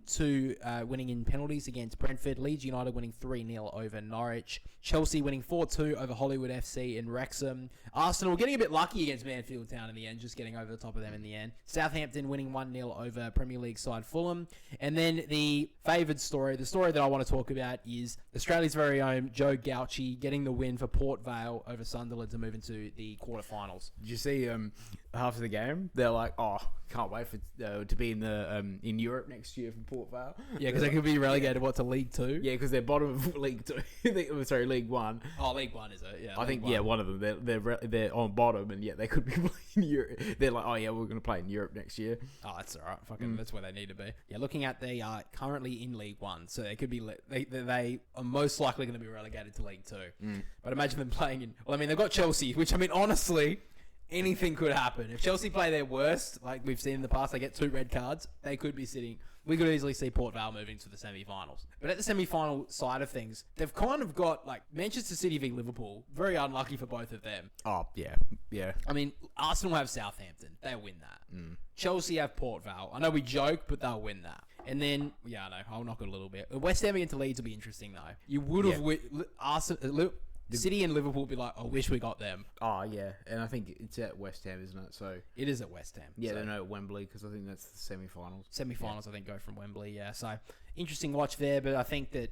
in penalties against Brentford. Leeds United winning 3-0 over Norwich. Chelsea winning 4-2 over Hollywood FC in Wrexham. Arsenal getting a bit lucky against Mansfield Town in the end, just getting over the top of them in the end. Southampton winning 1-0 over Premier League side Fulham. And then the favoured story, the story that I want to talk about is Australia's very own Joe Gauchi getting the win for Port Vale over Sunderland to move into the quarterfinals. Did you see after the game? They're like, oh, can't wait for to be in Europe next year from Port Vale. Yeah, because they could be relegated to League 2? Yeah, because they're bottom of League 2. Sorry, League 1. Oh, League 1 is it? Yeah, I think League 1. one of them. They're on bottom, and yet they could be playing in Europe. They're like, oh yeah, we're going to play in Europe next year. Oh, that's all right. Fucking, that's where they need to be. Yeah, looking at they are currently in League 1, so they could be they are most likely going to be relegated to League 2. But imagine them playing in. Well, I mean, they've got Chelsea, which I mean, honestly, anything could happen. If Chelsea play their worst, like we've seen in the past, they get 2 red cards. They could be sitting. We could easily see Port Vale moving to the semi-finals. But at the semi-final side of things, they've kind of got Manchester City v Liverpool. Very unlucky for both of them. Oh yeah. I mean, Arsenal have Southampton. They'll win that. Chelsea have Port Vale. I know we joke, but they'll win that. And then, I know, I'll knock it a little bit. West Ham against Leeds will be interesting, though. You would have... City and Liverpool will be like, I wish we got them. Oh yeah, and I think it's at West Ham, isn't it? So it is at West Ham. Yeah, so. they're not at Wembley because I think that's the semi-finals. Semi-finals, I think, go from Wembley. Yeah, so interesting watch there. But I think that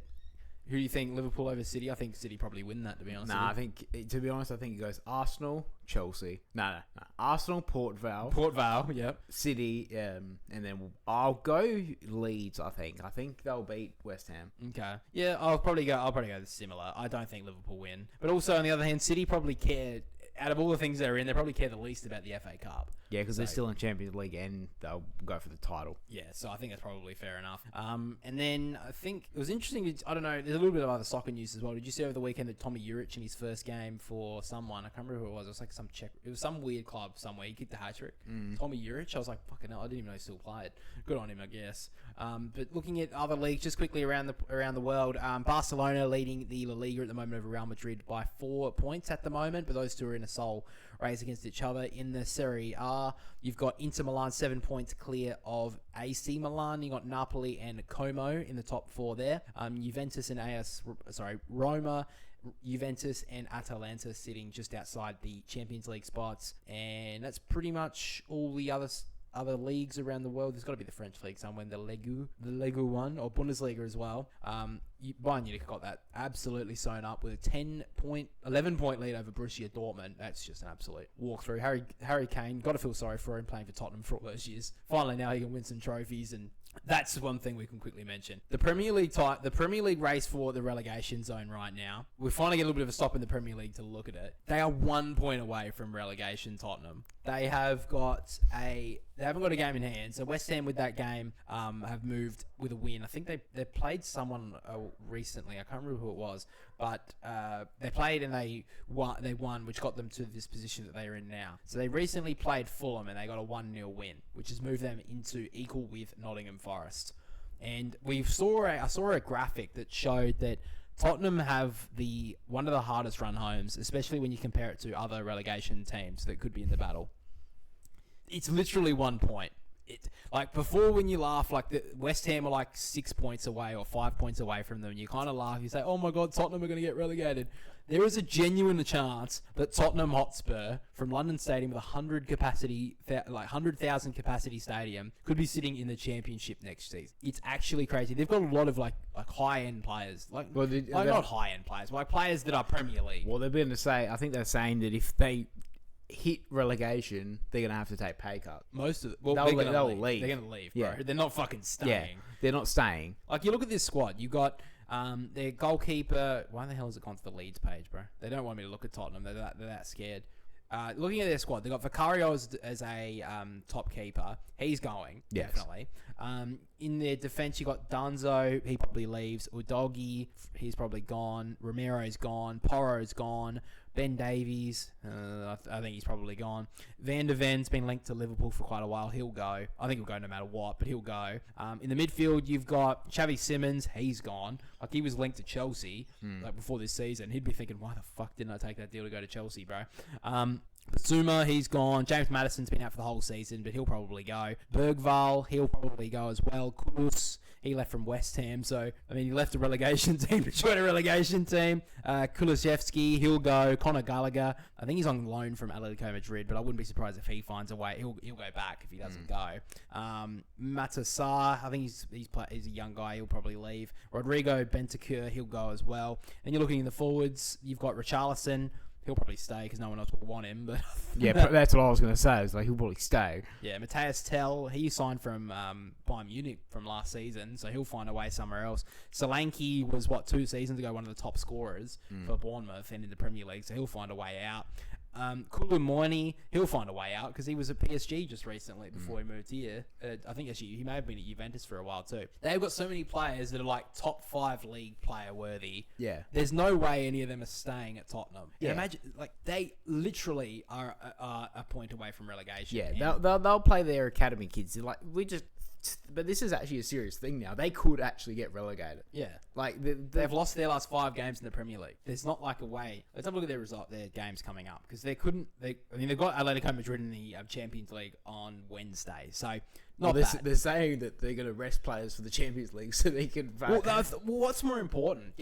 who do you think, Liverpool over City? I think City probably win that. To be honest, I think to be honest, I think it goes Arsenal, Chelsea. No. Arsenal, Port Vale, yep. City, and then I'll go Leeds. I think they'll beat West Ham. Okay. Yeah, I'll probably go similar. I don't think Liverpool win, but also on the other hand, City probably care. out of all the things they're in, they probably care the least about the FA Cup. Yeah, because they're So- still in Champions League and they'll go for the title. Yeah, so I think that's probably fair enough. And then I think it was interesting. I don't know. There's a little bit of other soccer news as well. Did you see over the weekend that Tommy Juric in his first game for someone? I can't remember who it was. It was like some Czech. It was some weird club somewhere. He kicked a hat trick. Tommy Juric. I was like, fucking hell. I didn't even know he still played. Good on him, I guess. But looking at other leagues, just quickly around the world, Barcelona leading the La Liga at the moment over Real Madrid by 4 points at the moment. But those two are in a sole race against each other. In the Serie A, you've got Inter Milan 7 points clear of AC Milan. You got Napoli and Como in the top 4 there. Juventus and Roma, Juventus and Atalanta sitting just outside the Champions League spots, and that's pretty much all the other leagues around the world. There's got to be the French league somewhere, the Ligue 1 or Bundesliga as well. Bayern Munich got that absolutely sewn up with a 11 point lead over Borussia Dortmund. That's just an absolute walkthrough. Harry Kane, got to feel sorry for him playing for Tottenham for all those years. Finally, now he can win some trophies, and that's one thing we can quickly mention. The Premier League race for the relegation zone right now. We're finally getting a little bit of a stop in the Premier League to look at it. They are 1 point away from relegation. Tottenham. They haven't got a game in hand. So West Ham with that game have moved with a win. I think they played someone recently. I can't remember who it was, but they played and they won, which got them to this position that they are in now. So they recently played Fulham and they got a 1-0 win, which has moved them into equal with Nottingham Forest. And I saw a graphic that showed that Tottenham have one of the hardest run homes, especially when you compare it to other relegation teams that could be in the battle. It's literally 1 point. Like before, when you laugh, like the West Ham are like 6 points away or 5 points away from them, you kind of laugh. You say, "Oh my God, Tottenham are going to get relegated." There is a genuine chance that Tottenham Hotspur from London Stadium with 100,000 capacity stadium could be sitting in the Championship next season. It's actually crazy. They've got a lot of like high end players, not high end players, but like players that are Premier League. Well, I think they're saying that if they hit relegation, they're gonna have to take pay cut. Most of they'll leave. They're gonna leave, bro. Yeah. They're not fucking staying. Yeah, they're not staying. Like you look at this squad, you got their goalkeeper. Why the hell has it gone to the Leeds page, bro? They don't want me to look at Tottenham. They're that scared. Looking at their squad, they got Vicario as a top keeper. He's going, definitely. In their defense, you got Danzo. He probably leaves. Udogi, he's probably gone. Romero's gone. Porro's gone. Ben Davies, I think he's probably gone. Van der Ven's been linked to Liverpool for quite a while. He'll go. I think he'll go no matter what, but he'll go. In the midfield, you've got Xavi Simons. He's gone. Like, he was linked to Chelsea like before this season. He'd be thinking, why the fuck didn't I take that deal to go to Chelsea, bro? Zuma, he's gone. James Maddison's been out for the whole season, but he'll probably go. Bergvall, he'll probably go as well. Kudus, he left from West Ham, so, I mean, he left a relegation team to join a relegation team. Kulusevski, he'll go. Conor Gallagher, I think he's on loan from Atletico Madrid, but I wouldn't be surprised if he finds a way. He'll go back if he doesn't go. Matassar, I think he's a young guy. He'll probably leave. Rodrigo Bentancur, he'll go as well. And you're looking in the forwards, you've got Richarlison. He'll probably stay because no one else will want him. But yeah, that's what I was going to say. It's like he'll probably stay. Yeah, Matthias Tell, he signed from Bayern Munich from last season, so he'll find a way somewhere else. Solanke was, 2 seasons ago, one of the top scorers for Bournemouth and in the Premier League, so he'll find a way out. Koulibaly, he'll find a way out because he was at PSG just recently before he moved here. I think actually he may have been at Juventus for a while too. They've got so many players that are like top 5 league player worthy. Yeah. There's no way any of them are staying at Tottenham. Yeah. And imagine, like, they literally are a point away from relegation. Yeah, they'll play their academy kids. Like, but this is actually a serious thing now. They could actually get relegated. Yeah. Like they've lost their last 5 games in the Premier League. There's not like a way. Let's have a look at their games coming up because they've got Atletico Madrid in the Champions League on Wednesday. So not bad. They're saying that they're going to rest players for the Champions League so they can. What's more important?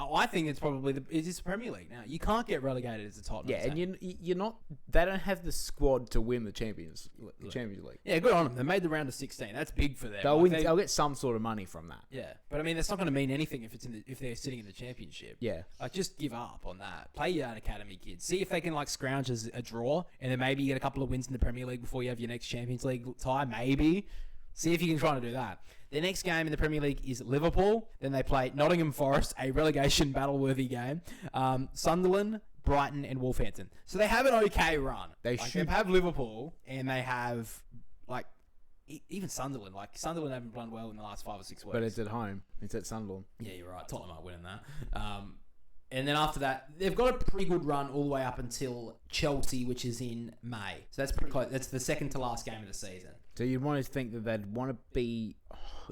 I think it's probably it's the Premier League now. You can't get relegated as a Tottenham. Yeah, and you're not. They don't have the squad to win the Champions League. Yeah, good on them. They made the round of 16. That's big for them. They'll get some sort of money from that. Yeah, but I mean, that's not going to mean anything if they're sitting in the Championship. Yeah, like just give up on that. Play your own academy kids. See if they can like scrounge a draw, and then maybe you get a couple of wins in the Premier League before you have your next Champions League tie. Maybe. See if you can try to do that. Their next game in the Premier League is Liverpool. Then they play Nottingham Forest, a relegation battle-worthy game. Sunderland, Brighton, and Wolverhampton. So they have an okay run. They have Liverpool, and they have like even Sunderland. Like Sunderland haven't done well in the last 5 or 6 weeks. But it's at home. It's at Sunderland. Yeah, you're right. Tottenham might win in that. And then after that, they've got a pretty good run all the way up until Chelsea, which is in May. So that's pretty close. That's the second to last game of the season. So you'd want to think that they'd want to be...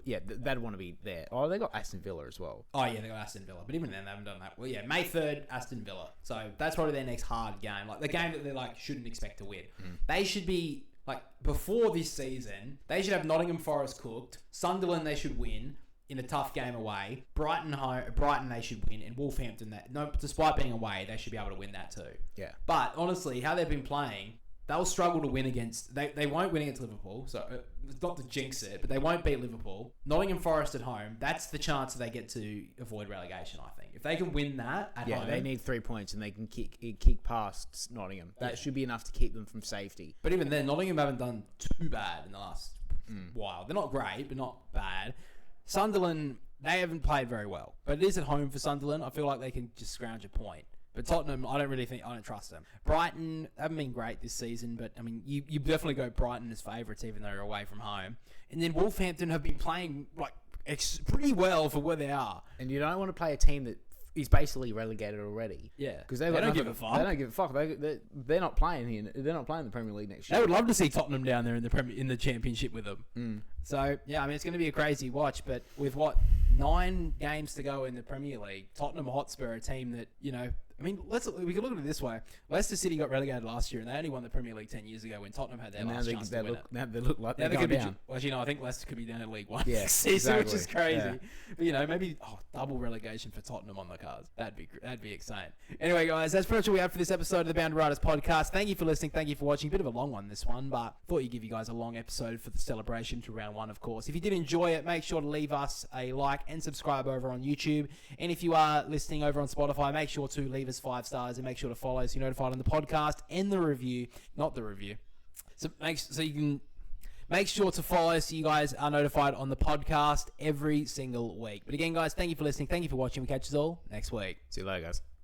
Yeah, they'd want to be there. Oh, they got Aston Villa as well. Oh, yeah, they got Aston Villa. But even then, they haven't done that. Well, yeah, May 3rd, Aston Villa. So that's probably their next hard game. Like the game that they like shouldn't expect to win. They should be... Like, before this season, they should have Nottingham Forest cooked. Sunderland, they should win in a tough game away. Brighton, they should win. And Wolverhampton, despite being away, they should be able to win that too. Yeah. But, honestly, how they've been playing, they'll struggle to win against... They won't win against Liverpool, so it's not to jinx it, but they won't beat Liverpool. Nottingham Forest at home, that's the chance that they get to avoid relegation, I think. If they can win that at home... Yeah, they need 3 points and they can kick past Nottingham. That should be enough to keep them from safety. But even then, Nottingham haven't done too bad in the last while. They're not great, but not bad. Sunderland, they haven't played very well. But it is at home for Sunderland. I feel like they can just scrounge a point. But Tottenham, I don't trust them. Brighton haven't been great this season, but I mean, you definitely go Brighton as favourites, even though they're away from home. And then Wolverhampton have been playing like pretty well for where they are. And you don't want to play a team that is basically relegated already. Yeah, because they don't give a fuck. They don't give a fuck. They're not playing here. They're not playing the Premier League next year. They would love to see Tottenham down there in the Championship with them. So yeah, I mean, it's going to be a crazy watch. But with 9 games to go in the Premier League, Tottenham Hotspur, a team that I mean, we can look at it this way. Leicester City got relegated last year, and they only won the Premier League 10 years ago when Tottenham had their last chance to win it. Now they look like they're going down. Well, I think Leicester could be down in League One next season, which is crazy. Yeah. But maybe double relegation for Tottenham on the cards. That'd be exciting. Anyway, guys, that's pretty much what we have for this episode of the Boundary Riders podcast. Thank you for listening. Thank you for watching. Bit of a long one, this one, but thought you'd give you guys a long episode for the celebration to round 1, of course. If you did enjoy it, make sure to leave us a like and subscribe over on YouTube. And if you are listening over on Spotify, make sure to leave us 5 stars and make sure to follow so you're notified on the podcast and the review. Not the review. So you can make sure to follow so you guys are notified on the podcast every single week. But again, guys, thank you for listening. Thank you for watching. We catch you all next week. See you later, guys.